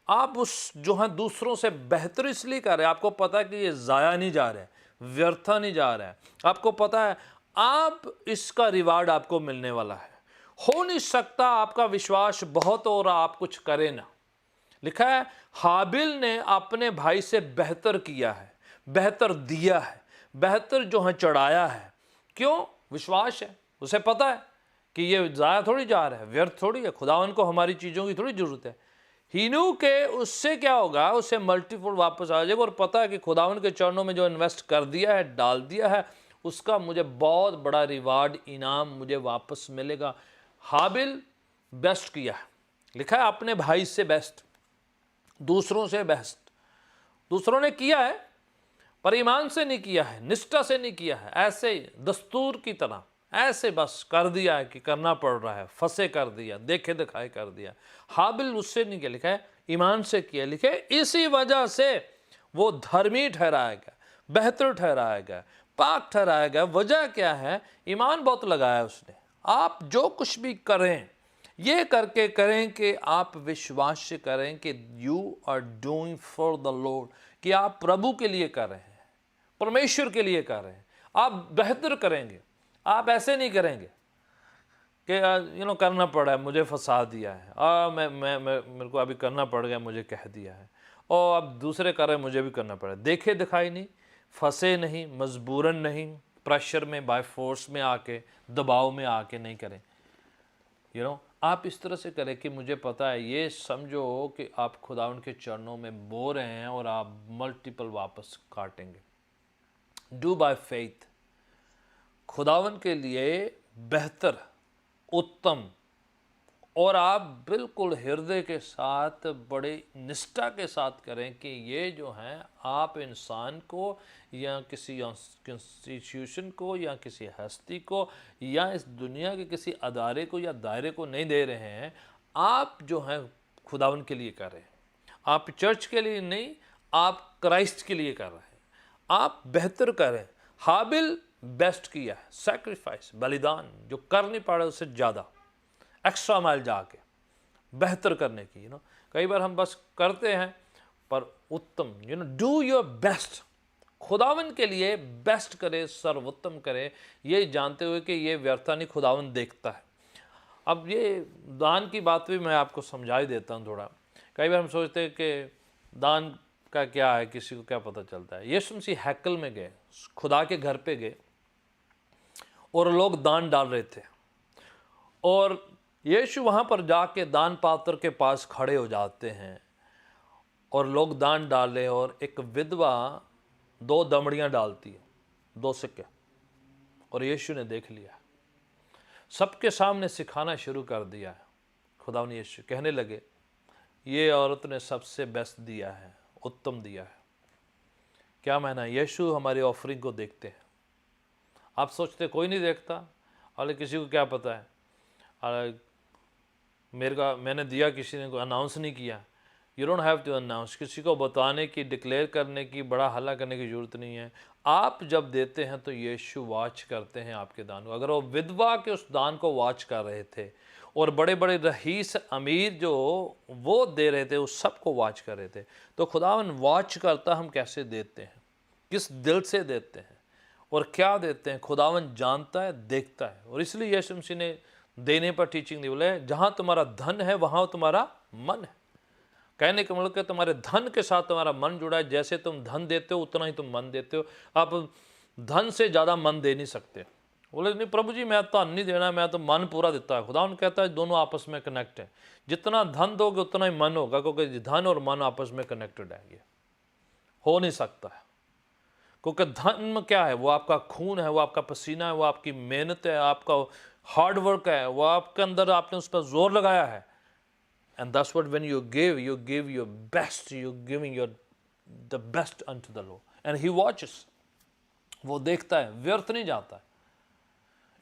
[SPEAKER 1] आप उस जो है दूसरों से बेहतर इसलिए कर रहे हैं, आपको पता है कि ये ज़ाया नहीं जा रहा है, व्यर्थ नहीं जा रहा है, आपको पता है आप इसका रिवार्ड आपको मिलने वाला है। हो नहीं सकता आपका विश्वास बहुत और आप कुछ करें ना। लिखा है हाबिल ने अपने भाई से बेहतर किया है, बेहतर दिया है, बेहतर जो है चढ़ाया है। क्यों? विश्वास है, उसे पता है कि ये ज़ाया थोड़ी जा रहा है, व्यर्थ थोड़ी है, खुदावन को हमारी चीज़ों की थोड़ी ज़रूरत है। हीनू के उससे क्या होगा, उसे मल्टीफोल्ड वापस आ जाएगा, और पता है कि खुदावन के चरणों में जो इन्वेस्ट कर दिया है, डाल दिया है, उसका मुझे बहुत बड़ा रिवार्ड, इनाम मुझे वापस मिलेगा। हाबिल बेस्ट किया है, लिखा है अपने भाई से बेस्ट, दूसरों से बेस्ट। दूसरों ने किया है, पर ईमान से नहीं किया है, निष्ठा से नहीं किया है, ऐसे दस्तूर की तरह ऐसे बस कर दिया है कि करना पड़ रहा है, फंसे कर दिया, देखे दिखाए कर दिया। हाबिल उससे नहीं किया, लिखा है ईमान से किया, लिखे इसी वजह से वो धर्मी ठहराया गया, बेहतर ठहराया गया, पाक ठहराया गया। वजह क्या है? ईमान बहुत लगाया उसने। आप जो कुछ भी करें ये करके करें कि आप विश्वास करें कि you are doing for the Lord, कि आप प्रभु के लिए कर रहे हैं, परमेश्वर के लिए कर रहे हैं। आप बेहतर करेंगे, आप ऐसे नहीं करेंगे कि करना पड़ा है, मुझे फंसा दिया है, मैं मेरे को अभी करना पड़ गया, मुझे कह दिया है, और अब दूसरे कर रहे हैं, मुझे भी करना पड़ा। देखे दिखाई नहीं, फंसे नहीं, मजबूरन नहीं, प्रेशर में बाय फोर्स में आके, दबाव में आके नहीं करें। आप इस तरह से करें कि मुझे पता है, ये समझो कि आप खुदावंद के चरणों में बो रहे हैं और आप मल्टीपल वापस काटेंगे। डू बाय फेथ, खुदावंद के लिए बेहतर, उत्तम, और आप बिल्कुल हृदय के साथ बड़े निष्ठा के साथ करें कि ये जो हैं आप इंसान को या किसी इंस्टीट्यूशन को या किसी हस्ती को या इस दुनिया के किसी अदारे को या दायरे को नहीं दे रहे हैं, आप जो हैं खुदावंद के लिए कर रहे हैं। आप चर्च के लिए नहीं, आप क्राइस्ट के लिए कर रहे हैं। आप बेहतर करें। हाबिल बेस्ट किया है, सैक्रिफाइस, बलिदान जो कर नहीं पा रहे उससे ज़्यादा एक्स्ट्रा माइल जाके बेहतर करने की। कई बार हम बस करते हैं पर उत्तम, डू योर बेस्ट, खुदावन के लिए बेस्ट करे, सर्वोत्तम करे, ये जानते हुए कि ये व्यर्था नहीं, खुदावन देखता है। अब ये दान की बात भी मैं आपको समझा ही देता हूँ थोड़ा। कई बार हम सोचते हैं कि दान का क्या है, किसी को क्या पता चलता है। यीशु मसीह हैकल में गए, खुदा के घर पे गए और लोग दान डाल रहे थे, और यीशु वहाँ पर जाके दान पात्र के पास खड़े हो जाते हैं और लोग दान डाले, और एक विधवा 2 दमड़ियाँ डालती है, 2 सिक्के, और यीशु ने देख लिया, सबके सामने सिखाना शुरू कर दिया है। खुदावंद यीशु कहने लगे, ये औरत ने सबसे बेस्ट दिया है, उत्तम दिया है। क्या मायना? यीशु हमारी ऑफरिंग को देखते हैं। आप सोचते कोई नहीं देखता, और किसी को क्या पता है, और मैंने दिया, किसी ने अनाउंस नहीं किया। You don't have to announce, किसी को बताने की, डिक्लेयर करने की, बड़ा हल्ला करने की ज़रूरत नहीं है। आप जब देते हैं तो यीशु वॉच करते हैं आपके दान को। अगर वो विधवा के उस दान को वॉच कर रहे थे और बड़े बड़े रईस अमीर जो वो दे रहे थे उस सब को वॉच कर रहे थे, तो खुदावन वॉच करता हम कैसे देते हैं, किस दिल से देते हैं और क्या देते हैं। खुदावन जानता है, देखता है। और इसलिए यीशु मसीह ने देने पर टीचिंग दी, बोले जहाँ तुम्हारा धन है वहाँ तुम्हारा मन है। कहने का मतलब कि तुम्हारे धन के साथ तुम्हारा मन जुड़ा है। जैसे तुम धन देते हो उतना ही तुम मन देते हो। आप धन से ज़्यादा मन दे नहीं सकते। बोले नहीं प्रभु जी, मैं धन नहीं देना, मैं तो मन पूरा देता है। खुदा कहता है दोनों आपस में कनेक्ट है। जितना धन दोगे उतना ही मन होगा, क्योंकि धन और मन आपस में कनेक्टेड है। ये हो नहीं सकता है, क्योंकि धन क्या है? वो आपका खून है, वो आपका पसीना है, वो आपकी मेहनत है, आपका हार्ड वर्क है, वो आपके अंदर आपने उस पर जोर लगाया है। And that's what when you give your best, you're giving the best unto the Lord. And He watches. वो देखता है, व्यर्थ नहीं जाता है।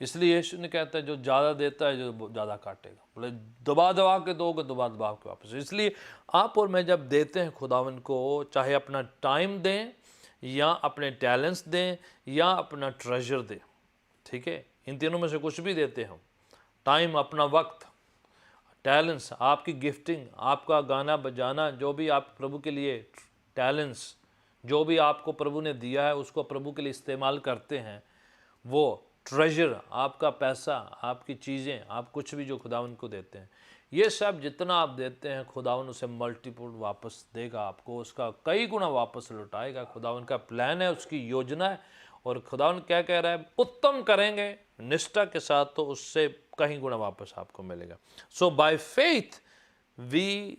[SPEAKER 1] इसलिए यीशु ने कहता है जो ज़्यादा देता है जो ज़्यादा काटेगा। बोले दबा दबा के दोगे, दबा दबा के वापस। इसलिए आप और मैं जब देते हैं खुदावन को, चाहे अपना टाइम दें या अपने टैलेंट्स दें या अपना ट्रेजर दें, ठीक है, इन तीनों में से कुछ भी देते हैं हम, टाइम, अपना वक्त, टैलेंट्स, आपकी गिफ्टिंग, आपका गाना बजाना, जो भी आप प्रभु के लिए टैलेंट्स, जो भी आपको प्रभु ने दिया है उसको प्रभु के लिए इस्तेमाल करते हैं, वो ट्रेजर, आपका पैसा, आपकी चीज़ें, आप कुछ भी जो खुदावन को देते हैं, ये सब जितना आप देते हैं खुदावन उसे मल्टीपल वापस देगा आपको, उसका कई गुना वापस लौटाएगा। खुदावन का प्लान है, उसकी योजना है। और खुदावन क्या कह रहा है? उत्तम करेंगे निष्ठा के साथ तो उससे कहीं गुना वापस आपको मिलेगा। So by faith we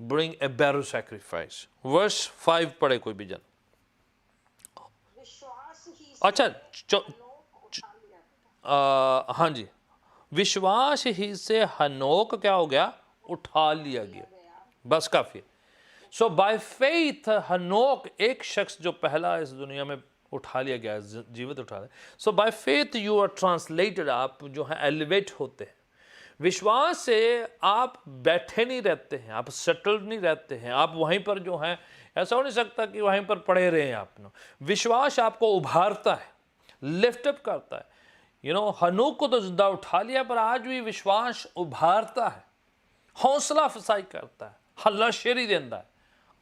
[SPEAKER 1] bring a better sacrifice. Verse 5 पढ़े कोई भी जन।
[SPEAKER 3] विश्वास ही
[SPEAKER 1] अच्छा
[SPEAKER 3] उठा लिया।
[SPEAKER 1] हाँ जी, विश्वास ही से हनोक क्या हो गया? उठा लिया गया। बस काफी। सो बाय फेथ हनोक, एक शख्स जो पहला इस दुनिया में उठा लिया गया, जीवित उठा लिया। So by faith you are translated, आप जो है एलिवेट होते हैं। विश्वास से आप बैठे नहीं रहते हैं, आप सेटल्ड नहीं रहते हैं, आप वहीं पर जो है, ऐसा हो नहीं सकता कि वहीं पर पड़े रहे हैं आप। विश्वास आपको उभारता है, लिफ्ट अप करता है। हनूक को तो जिंदा उठा लिया, पर आज भी विश्वास उभारता है, हौसला अफजाई करता है, हल्लाशेरी देता है,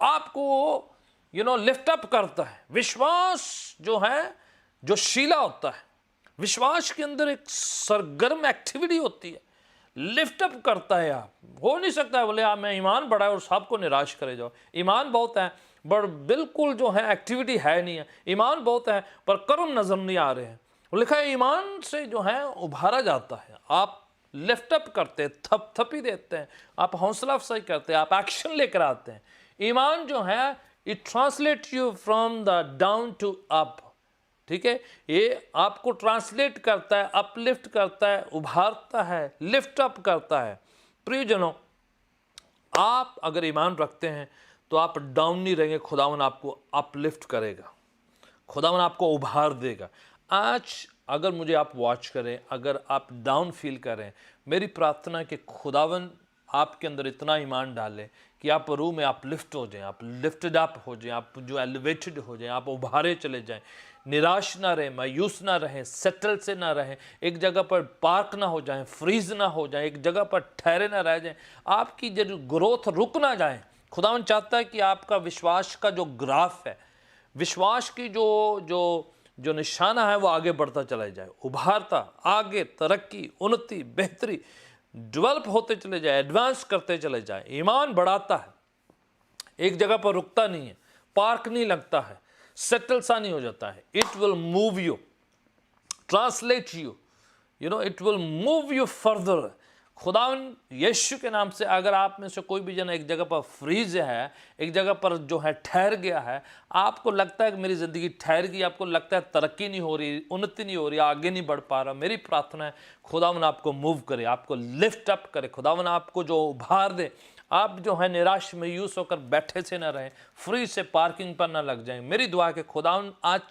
[SPEAKER 1] आपको लिफ्ट अप करता है। विश्वास जो है, जो शीला होता है, विश्वास के अंदर एक सरगर्म एक्टिविटी होती है, लिफ्ट अप करता है। आप हो नहीं सकता बोले आप मैं ईमान बढ़ाए और सबको निराश करे जाओ। ईमान बहुत है पर बिल्कुल जो है एक्टिविटी है नहीं है। ईमान बहुत है पर कर्म नजर नहीं आ रहे हैं। लिखा है ईमान से जो है उभारा जाता है। आप लिफ्ट अप करते हैं, थपथपी देते हैं, आप हौसला अफजाई करते हैं, आप एक्शन लेकर आते हैं। ईमान जो है it translate you from the down to up. ठीक है, ये आपको ट्रांसलेट करता है, अपलिफ्ट करता है, उभारता है, लिफ्ट अप करता है। प्रियजनों, आप अगर ईमान रखते हैं तो आप डाउन नहीं रहेंगे, खुदावन आपको अपलिफ्ट करेगा, खुदावन आपको उभार देगा। आज अगर मुझे आप वॉच करें, अगर आप डाउन फील करें, मेरी प्रार्थना है कि खुदावन आपके अंदर इतना ईमान डाले कि आप रूह में आप लिफ्ट हो जाएं, आप लिफ्टेड अप हो जाएं, आप जो एलिवेटेड हो जाएं, आप उभारे चले जाएं, निराश ना रहें, मायूस ना रहें, सेटल से ना रहें, एक जगह पर पार्क ना हो जाएं, फ्रीज ना हो जाएं, एक जगह पर ठहरे ना रह जाएं, आपकी जो ग्रोथ रुक ना जाए। खुदावन चाहता है कि आपका विश्वास का जो ग्राफ है, विश्वास की जो निशाना है वो आगे बढ़ता चला जाए, उभारता, आगे तरक्की, उन्नति, बेहतरी, डेवलप होते चले जाए, एडवांस करते चले जाए। ईमान बढ़ाता है, एक जगह पर रुकता नहीं है, पार्क नहीं लगता है, सेटल सा नहीं हो जाता है। It will move you, translate you, it will move you further. खुदावन यीशु के नाम से अगर आप में से कोई भी जन एक जगह पर फ्रीज है, एक जगह पर जो है ठहर गया है, आपको लगता है कि मेरी ज़िंदगी ठहर गई, आपको लगता है तरक्की नहीं हो रही, उन्नति नहीं हो रही, आगे नहीं बढ़ पा रहा, मेरी प्रार्थना है खुदावन आपको मूव करे, आपको लिफ्ट अप करे, खुदावन आपको जो उभार दे। आप जो है निराश मायूस होकर बैठे से ना रहें, फ्री से पार्किंग पर ना लग जाएं। मेरी दुआ है कि खुदावन आज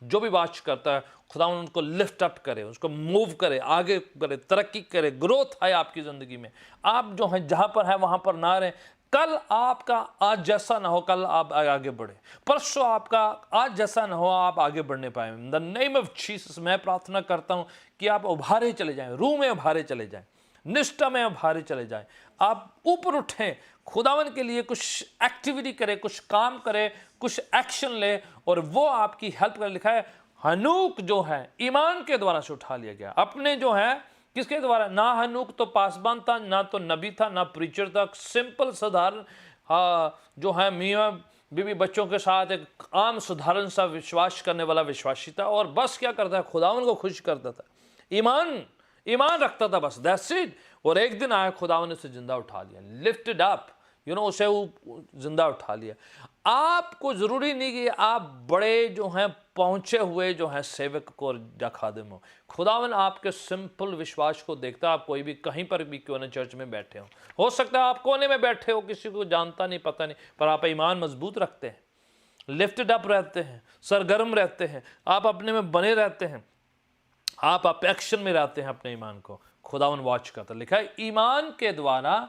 [SPEAKER 1] जो भी बात करता है, खुदावन उनको लिफ्ट अप करे, उसको मूव करे, आगे करे, तरक्की करे, ग्रोथ है आपकी ज़िंदगी में। आप जो है जहाँ पर है वहाँ पर ना रहें। कल आपका आज जैसा ना हो, कल आप आगे बढ़े। परसों आपका आज जैसा ना हो, आप आगे बढ़ने पाए। In the name of Jesus मैं प्रार्थना करता हूँ कि आप उभारे चले जाएं, रूह में उभारे चले जाएं, निष्ठा में उभारे चले जाएं, आप ऊपर उठें, खुदावन के लिए कुछ एक्टिविटी करें, कुछ काम करें, कुछ एक्शन ले और वो आपकी हेल्प कर। लिखा है हनूक जो है ईमान के द्वारा से उठा लिया गया। अपने जो है किसके द्वारा? ना हनूक तो पासबान था, ना तो नबी था, ना प्रीचर था, सिंपल साधारण जो है मियाँ बीवी बच्चों के साथ एक आम साधारण सा विश्वास करने वाला विश्वासी था। और बस क्या करता है, खुदावन को खुश करता था, ईमान रखता था, बस दैट्स इट। और एक दिन आया, खुदावन ने उसे जिंदा उठा लिया, लिफ्टेड अप, उसे वो जिंदा उठा लिया। आपको जरूरी नहीं कि आप बड़े जो हैं पहुंचे हुए जो हैं सेवक को या खादिम हो। खुदावन आपके सिंपल विश्वास को देखता है। आप कोई भी कहीं पर भी क्यों ना चर्च में बैठे हो सकता है आप कोने में बैठे हो, किसी को जानता नहीं, पता नहीं, पर आप ईमान मजबूत रखते हैं, लिफ्टेड अप रहते हैं, सरगर्म रहते हैं, आप अपने में बने रहते हैं, आप एक्शन में रहते हैं अपने ईमान को। खुदावन वॉच करता। लिखा है ईमान के द्वारा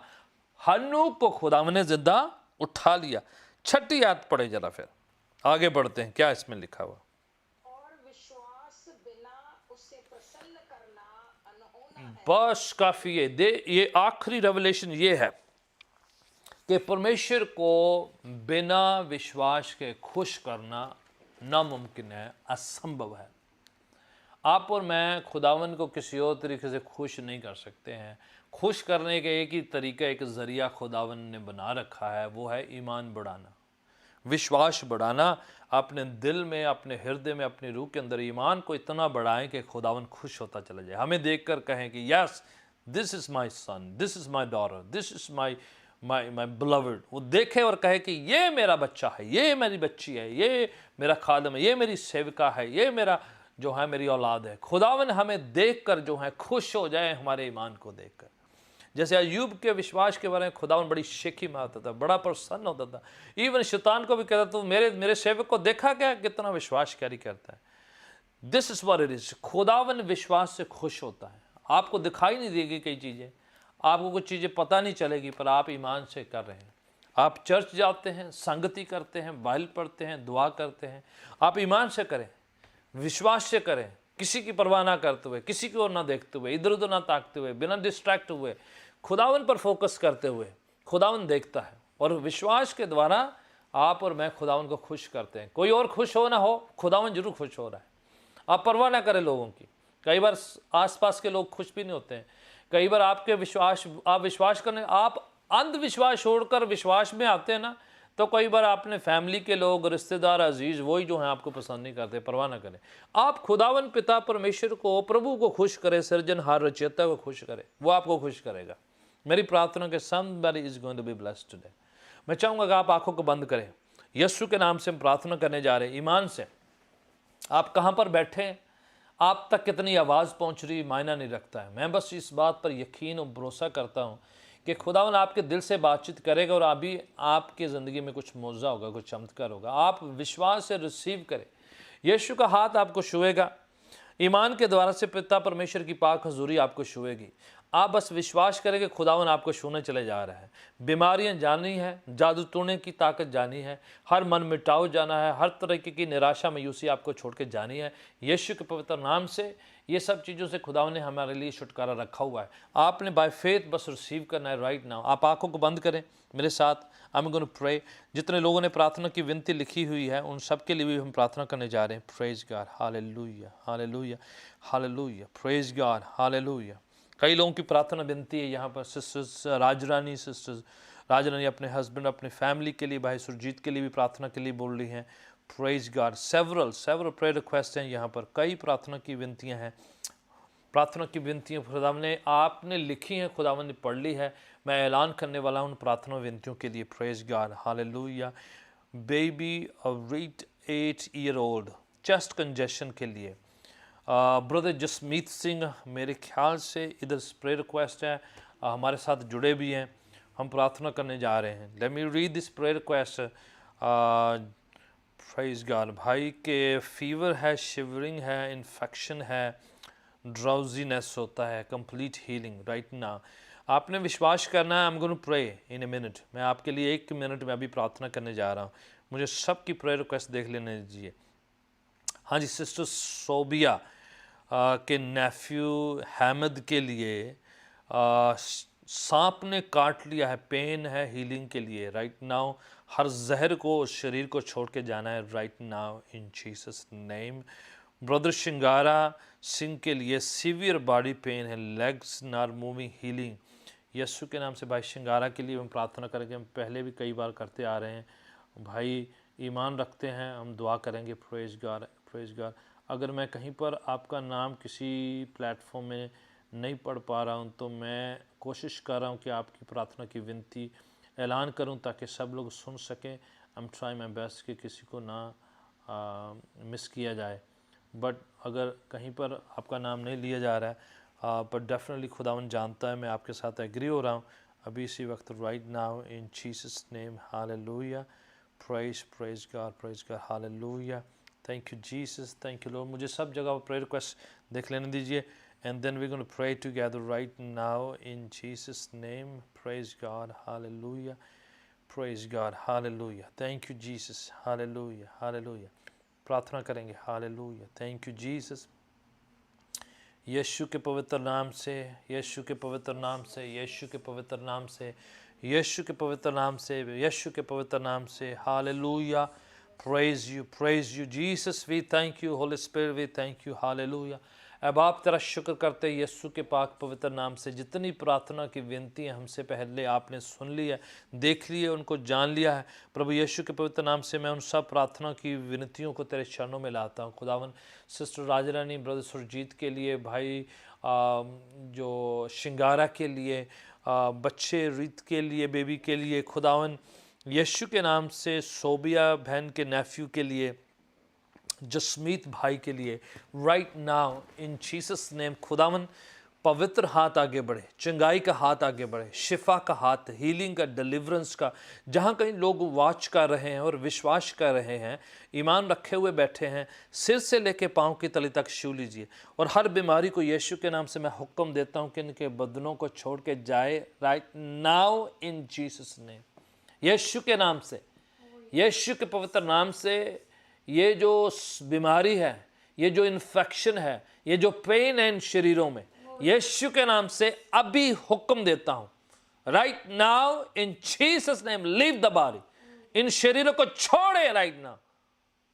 [SPEAKER 1] हनूक को खुदावन ने जिंदा उठा लिया। छठी आयत पढ़े जरा, फिर आगे बढ़ते हैं, क्या इसमें लिखा हुआ?
[SPEAKER 3] और विश्वास बिना उसे प्रसन्न करना अनहोना है।
[SPEAKER 1] बस काफी है। ये आखिरी रेवलेशन ये है कि परमेश्वर को बिना विश्वास के खुश करना नामुमकिन है, असंभव है। आप और मैं खुदावन को किसी और तरीके से खुश नहीं कर सकते हैं। खुश करने का एक ही तरीका, एक ज़रिया खुदावन ने बना रखा है, वो है ईमान बढ़ाना, विश्वास बढ़ाना। अपने दिल में, अपने हृदय में, अपनी रूह के अंदर ईमान को इतना बढ़ाएं कि खुदावन खुश होता चला जाए, हमें देखकर कहें कि yes this is my son, this is my daughter, this is my beloved. वो देखे और कहे कि ये मेरा बच्चा है, ये मेरी बच्ची है, ये मेरा खादम है, ये मेरी सेविका है, ये मेरा जो है मेरी औलाद है। खुदावन हमें देखकर जो है खुश हो जाए, हमारे ईमान को देखकर। जैसे अय्यूब के विश्वास के बारे में खुदावन बड़ी शेखी में आता था, बड़ा प्रसन्न होता था। इवन शैतान को भी कहता तू मेरे सेवक को देखा क्या कितना विश्वासकारी करता है। This is what it is. खुदावन विश्वास से खुश होता है। आपको दिखाई नहीं देगी कई चीज़ें, आपको कुछ चीज़ें पता नहीं चलेगी, पर आप ईमान से कर रहे हैं। आप चर्च जाते हैं, संगति करते हैं, बाइबल पढ़ते हैं, दुआ करते हैं, आप ईमान से करें, विश्वास से करें, किसी की परवाह ना करते हुए, किसी की ओर ना देखते हुए, इधर उधर ना ताकते हुए, बिना डिस्ट्रैक्ट हुए, खुदावन पर फोकस करते हुए। खुदावन देखता है और विश्वास के द्वारा आप और मैं खुदावन को खुश करते हैं। कोई और खुश हो ना हो, खुदावन जरूर खुश हो रहा है। आप परवाह ना करें लोगों की। कई बार आसपास के लोग खुश भी नहीं होते हैं। कई बार आप विश्वास करने, आप अंधविश्वास छोड़कर विश्वास में आते हैं ना, तो कई बार आपने फैमिली के लोग, रिश्तेदार, अजीज, वही जो हैं आपको पसंद नहीं करते। परवाह ना करें। आप खुदावन पिता परमेश्वर को, प्रभु को खुश करें, सृजनहार रचयिता को खुश करें, वो आपको खुश करेगा। मेरी प्रार्थना के somebody is going to be blessed today। मैं चाहूँगा कि आप आंखों को बंद करें। यीशु के नाम से हम प्रार्थना करने जा रहे हैं ईमान से। आप कहाँ पर बैठे हैं, आप तक कितनी आवाज़ पहुँच रही, मायना नहीं रखता है। मैं बस इस बात पर यकीन और भरोसा करता हूँ कि खुदावन आपके दिल से बातचीत करेगा और अभी आपकी ज़िंदगी में कुछ मौजा होगा, कुछ चमत्कार होगा। आप विश्वास से रिसीव करें। यीशु का हाथ आपको छुएगा। ईमान के द्वारा से पिता परमेश्वर की पाक हजूरी आपको छुएगी। आप बस विश्वास करें कि खुदावन आपको छूने चले जा रहा है। बीमारियां जानी है, जादू टोने की ताकत जानी है, हर मन मिटाव जाना है, हर तरीके की निराशा मायूसी आपको छोड़ के जानी है। यीशु के पवित्र नाम से ये सब चीज़ों से खुदावन ने हमारे लिए छुटकारा रखा हुआ है। आपने बाय फेथ बस रिसीव करना है राइट नाउ। आप आंखों को बंद करें मेरे साथ। I am going to pray. जितने लोगों ने प्रार्थना की विनती लिखी हुई है उन सब के लिए भी हम प्रार्थना करने जा रहे हैं। Praise God, hallelujah, hallelujah, hallelujah, praise God, hallelujah. कई लोगों की प्रार्थना विनती है यहाँ पर। सिस्टर्स राजरानी अपने हस्बैंड, अपने फैमिली के लिए, भाई सुरजीत के लिए भी प्रार्थना के लिए बोल रही हैं। Praise God. Several prayer request हैं यहाँ पर। कई प्रार्थना की विनतियाँ हैं। प्रार्थना की विनतियाँ खुदावन ने आपने लिखी हैं, खुदावन ने पढ़ ली है। मैं ऐलान करने वाला हूँ उन प्रार्थना विनतियों के लिए। Praise God, hallelujah. Baby Reet 8 year old chest congestion के लिए ब्रदर जसमीत सिंह, मेरे ख्याल से इधर प्रेयर रिक्वेस्ट है, हमारे साथ जुड़े भी हैं। हम प्रार्थना करने जा रहे हैं। Let me read this prayer request. Praise God. भाई के फीवर है, शिवरिंग है, इन्फेक्शन है, ड्राउजीनेस होता है, कंप्लीट हीलिंग राइट नाउ। आपने विश्वास करना है। I am going to pray in a minute. मैं आपके लिए 1 मिनट में अभी प्रार्थना करने जा रहा हूँ। मुझे सबकी प्रेयर रिक्वेस्ट देख लेने दीजिए। हाँ जी, सिस्टर सोबिया के नेफ्यू हैमद के लिए सांप ने काट लिया है, पेन है, हीलिंग के लिए राइट नाउ। हर जहर को उस शरीर को छोड़ के जाना है right now in Jesus name. Brother Shingara Singh के लिए सीवियर बॉडी पेन है, लेग्स नॉट मूविंग, हीलिंग यीशु के नाम से। भाई शिंगारा के लिए हम प्रार्थना करेंगे। हम पहले भी कई बार करते आ रहे हैं। भाई ईमान रखते हैं, हम दुआ करेंगे। Praise God, praise God. अगर मैं कहीं पर आपका नाम किसी प्लेटफॉर्म में नहीं पढ़ पा रहा हूं तो मैं कोशिश कर रहा हूं कि आपकी प्रार्थना की विनती ऐलान करूं ताकि सब लोग सुन सकें। I am trying my best कि किसी को ना मिस किया जाए। बट अगर कहीं पर आपका नाम नहीं लिया जा रहा है पर डेफिनेटली खुदावन जानता है, मैं आपके साथ एग्री हो रहा हूँ अभी इसी वक्त right now in Jesus name. Hallelujah, praise God, hallelujah. Thank you Jesus, thank you Lord. मुझे सब जगह प्रेयर रिक्वेस्ट देख लेने दीजिए and then we going to pray together right now in Jesus name. Praise God, hallelujah, praise God, hallelujah. Thank you Jesus, hallelujah, hallelujah. प्रार्थना करेंगे। Hallelujah, thank you Jesus. यीशु के पवित्र नाम से, यीशु के पवित्र नाम से, यीशु के पवित्र नाम से, यीशु के पवित्र नाम से, यीशु के पवित्र नाम से। Hallelujah, praise you Jesus, we thank you Holy Spirit, we thank you. Hallelujah. अब आप तेरा शुक्र करते हैं यीशु के पाक पवित्र नाम से। जितनी प्रार्थना की विनती है हमसे पहले आपने सुन ली है, देख ली है, उनको जान लिया है। प्रभु यीशु के पवित्र नाम से मैं उन सब प्रार्थना की विनतियों को तेरे चरणों में लाता हूँ। खुदावन सिस्टर राजरानी, ब्रदर सुरजीत के लिए, भाई जो शिंगारा के लिए, बच्चे रीत के लिए, बेबी के लिए, खुदावन यीशु के नाम से सोबिया बहन के नेफ्यू के लिए, जसमीत भाई के लिए right now in Jesus name. खुदावन पवित्र हाथ आगे बढ़े, चंगाई का हाथ आगे बढ़े, शिफा का हाथ, हीलिंग का, डिलीवरेंस का। जहाँ कहीं लोग वॉच कर रहे हैं और विश्वास कर रहे हैं, ईमान रखे हुए बैठे हैं, सिर से लेके पाँव की तली तक छू लीजिए। और हर बीमारी को यीशु के नाम से मैं हुक्म देता हूँ कि इनके बदनों को छोड़ के जाए right now in Jesus name. यीशु के नाम से, यीशु के पवित्र नाम से ये जो बीमारी है, ये जो इन्फेक्शन है, ये जो पेन है इन शरीरों में, यीशु के नाम से अभी हुक्म देता हूं right now in Jesus name, leave the body. इन शरीरों को छोड़े राइट नाउ,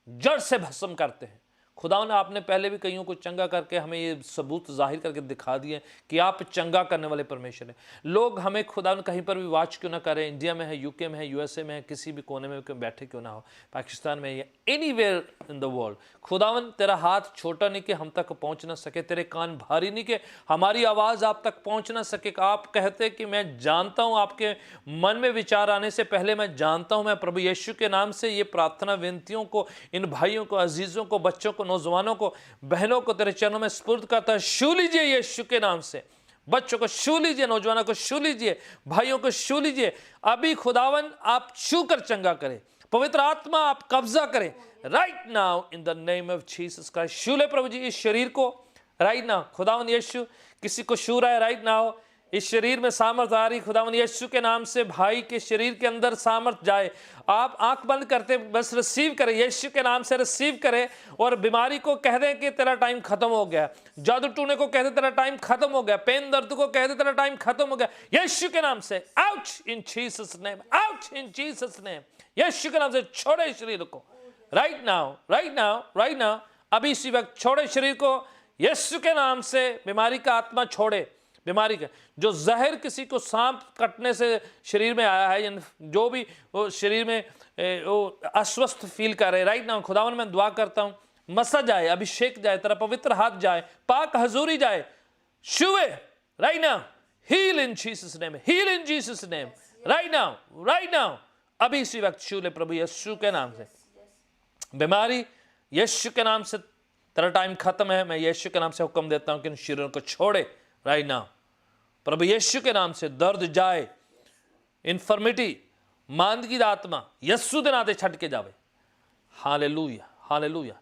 [SPEAKER 1] जड़ से भस्म करते हैं। खुदा ने आपने पहले भी कईयों को चंगा करके हमें ये सबूत जाहिर करके दिखा दिए कि आप चंगा करने वाले परमेश्वर हैं। लोग हमें खुदा ने कहीं पर भी वाच क्यों ना करें, इंडिया में है, यूके में है, यूएसए में है, किसी भी कोने में क्यों बैठे क्यों ना हो, पाकिस्तान में या एनीवेयर इन द वर्ल्ड, खुदावन तेरा हाथ छोटा नहीं कि हम तक पहुंच ना सके, तेरे कान भारी नहीं कि हमारी आवाज़ आप तक पहुंच ना सके। आप कहते कि मैं जानता हूं, आपके मन में विचार आने से पहले मैं जानता हूं। मैं प्रभु यीशु के नाम से ये प्रार्थना विनतियों को, इन भाइयों को, अजीज़ों को, बच्चों को, नौजवानों को, बहनों को तेरे चरणों में स्पुर्द करता है। छू लीजिए यीशु के नाम से, बच्चों को छू लीजिए, नौजवानों को छू लीजिए, भाइयों को छू लीजिए। अभी खुदावन आप छू कर चंगा करें, पवित्र आत्मा आप कब्जा करें right now in the name of Jesus Christ. छू ले प्रभु जी इस शरीर को राइट नाउ। खुदावन यीशु किसी को छू रहा है राइट नाउ, इस शरीर में सामर्थ आ रही, खुदावन यीशु के नाम से भाई के शरीर के अंदर सामर्थ जाए। आप आंख बंद करते बस रिसीव करें, यीशु के नाम से रिसीव करें और बीमारी को कह दें कि तेरा टाइम खत्म हो गया, जादू टूने को कह दे तेरा टाइम खत्म हो गया, पेन दर्द को कह दे तेरा टाइम खत्म हो गया, यीशु के नाम से out in Jesus name, out in Jesus name. यीशु के नाम से छोड़े शरीर को right now, right now, right now. अभी इसी वक्त छोड़े शरीर को यीशु के नाम से। बीमारी का आत्मा छोड़े, बीमारी का जो जहर किसी को सांप कटने से शरीर में आया है, जो भी वो शरीर में वो अस्वस्थ फील कर रहे राइट नाउ, खुदावन मैं दुआ करता हूँ मसा जाए, अभिषेक जाए, तेरा पवित्र हाथ जाए, पाक हजूरी जाए, छुए right now, heal in Jesus name, heal in Jesus name right now, right now. अभी इसी वक्त छू ले प्रभु यीशु के नाम से। बीमारी यीशु के नाम से, तेरा टाइम खत्म है। मैं यीशु के नाम से हुक्म देता हूं कि इन शरीरों को छोड़े राइट नाउ प्रभु यीशु के नाम से। दर्द जाए, इन्फर्मिटी, मांदगी दा आत्मा यीशु दे नाम ते छड़ के जावे। Hallelujah, hallelujah.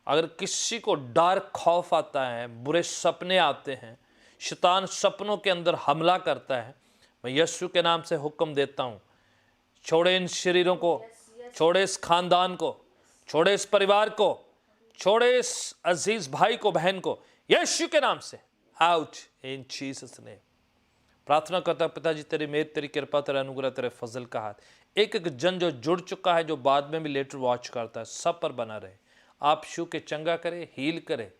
[SPEAKER 1] अगर किसी को डर खौफ आता है, बुरे सपने आते हैं, शैतान सपनों के अंदर हमला करता है, मैं यीशु के नाम से हुक्म देता हूं, छोड़े इन शरीरों को, छोड़े इस खानदान को, छोड़े इस परिवार को, छोड़े इस अजीज भाई को, बहन को, यीशु के नाम से आउट इन जीसस नेम। प्रार्थना करता पिताजी तेरी मेहर, तेरी कृपा, तेरा अनुग्रह, तेरे फजल का हाथ एक एक जन जो जुड़ चुका है, जो बाद में भी लेटर वॉच करता है, सब पर बना रहे। आप छू के चंगा करे, हील करे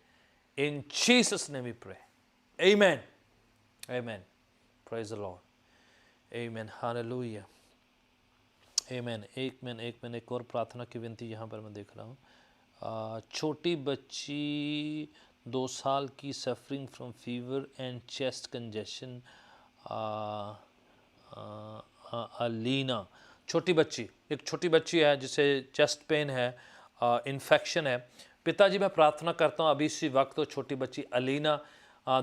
[SPEAKER 1] in Jesus name we pray, amen, amen, praise the Lord, amen, hallelujah, amen. एक और प्रार्थना की विनती यहाँ पर मैं देख रहा हूँ। छोटी बच्ची 2 साल की, suffering from fever and chest congestion, Alina, छोटी बच्ची, एक छोटी बच्ची है जिसे चेस्ट पेन है, इन्फेक्शन है। पिताजी मैं प्रार्थना करता हूँ अभी इसी वक्त तो छोटी बच्ची अलीना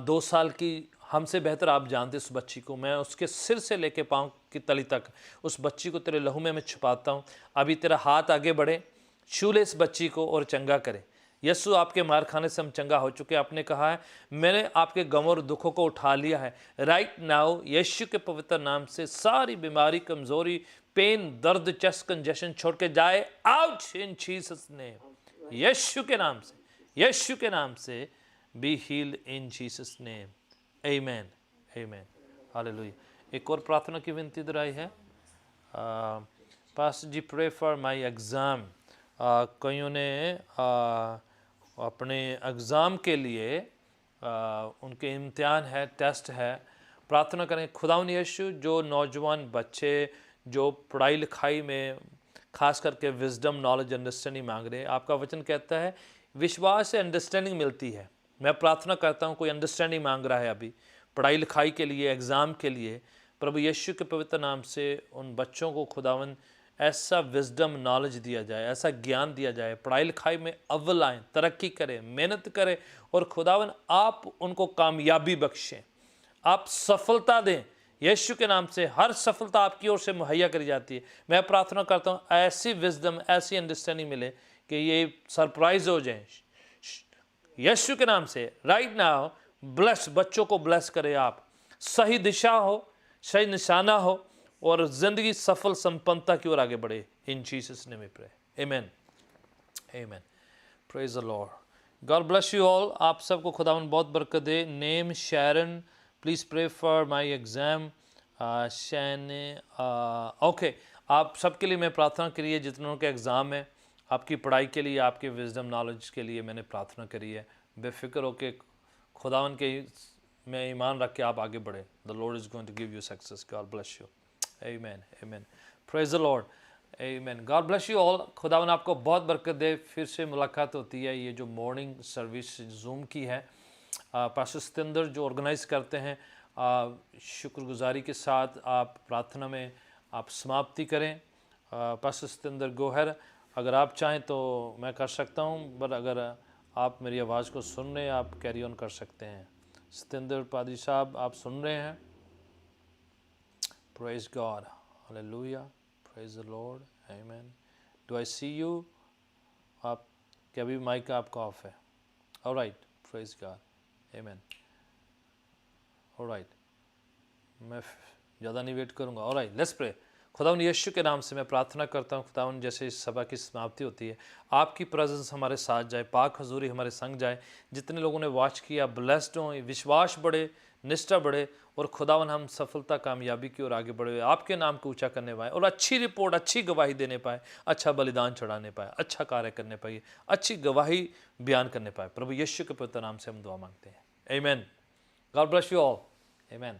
[SPEAKER 1] 2 साल की, हमसे बेहतर आप जानते उस बच्ची को, मैं उसके सिर से लेके पाँव की तली तक उस बच्ची को तेरे लहू में मैं छुपाता हूँ। अभी तेरा हाथ आगे बढ़े, छू ले इस बच्ची को और चंगा करे। यीशु आपके मार खाने से हम चंगा हो चुके हैं। आपने कहा है मैंने आपके गमों और दुखों को उठा लिया है। राइट नाउ यीशु के पवित्र नाम से सारी बीमारी, कमजोरी, पेन, दर्द, चेस्ट कंजेशन छोड़ के जाए आउट इन जीसस नेम। यीशु के नाम से, यीशु के नाम से be healed in Jesus name, amen, amen, hallelujah. एक और प्रार्थना की विनती दोहराई है। Pastor ji pray for my exam. कईयों ने अपने एग्ज़ाम के लिए उनके इम्तिहान है, टेस्ट है, प्रार्थना करें खुदावंद यीशु जो नौजवान बच्चे जो पढ़ाई लिखाई में खास करके विजडम, नॉलेज, अंडरस्टैंडिंग मांग रहे हैं, आपका वचन कहता है विश्वास से अंडरस्टैंडिंग मिलती है। मैं प्रार्थना करता हूँ कोई अंडरस्टैंडिंग मांग रहा है अभी पढ़ाई लिखाई के लिए, एग्ज़ाम के लिए, प्रभु यीशु के पवित्र नाम से उन बच्चों को खुदावंद ऐसा विजडम नॉलेज दिया जाए, ऐसा ज्ञान दिया जाए, पढ़ाई लिखाई में अव्वल आएँ, तरक्की करें, मेहनत करें और खुदावन आप उनको कामयाबी बख्शें, आप सफलता दें। यीशु के नाम से हर सफलता आपकी ओर से मुहैया करी जाती है। मैं प्रार्थना करता हूँ ऐसी विजडम, ऐसी अंडरस्टैंडिंग मिले कि ये सरप्राइज हो जाए। यीशु के नाम से राइट नाउ ब्लेस, बच्चों को ब्लेस करें आप, सही दिशा हो, सही निशाना हो और ज़िंदगी सफल संपन्नता की ओर आगे बढ़े। In Jesus name we pray, amen, amen, praise the Lord, God bless you all. आप सबको खुदावन बहुत बरकत दे। Name Sharon, please pray for my exam. Okay, आप सबके लिए मैं प्रार्थना करिए जितनों के एग्ज़ाम है, आपकी पढ़ाई के लिए, आपके विजडम नॉलेज के लिए मैंने प्रार्थना करी है। बेफिक्र होके खुदावन के में ईमान रख के आप आगे बढ़े। The Lord is going to give you success. God bless you, amen, amen, praise the Lord, amen, God bless you all. खुदावन आपको बहुत बरकत दे। फिर से मुलाकात होती है, ये जो मॉर्निंग सर्विस जूम की है, पास्टर सतेंद्र जो ऑर्गेनाइज़ करते हैं, शुक्रगुजारी के साथ आप प्रार्थना में आप समाप्ति करें। पास्टर सतेंद्र गोहर, अगर आप चाहें तो मैं कर सकता हूं, पर अगर आप मेरी आवाज़ को सुन रहे हैं आप कैरी ऑन कर सकते हैं। सतेंद्र पादरी साहब आप सुन रहे हैं? Praise God, hallelujah, praise the Lord, amen. Do I see you? आप क्या भी माइक आपका ऑफ है? Alright, praise God, amen, alright, मैं ज़्यादा नहीं वेट करूँगा। Alright, let's pray. खुदावन यीशु के नाम से मैं प्रार्थना करता हूँ खुदावन, जैसे इस सभा की समाप्ति होती है, आपकी प्रेजेंस हमारे साथ जाए, पाक हजूरी हमारे संग जाए। जितने लोगों ने वॉच किया ब्लेस्ड हों, विश्वास बढ़े, निष्ठा बढ़े और खुदावन हम सफलता कामयाबी की ओर आगे बढ़े, आपके नाम को ऊंचा करने पाए और अच्छी रिपोर्ट, अच्छी गवाही देने पाए, अच्छा बलिदान चढ़ाने पाए, अच्छा कार्य करने पाए, अच्छी गवाही बयान करने पाए। प्रभु यीशु के पवित्र नाम से हम दुआ मांगते हैं, amen. God bless you all, amen.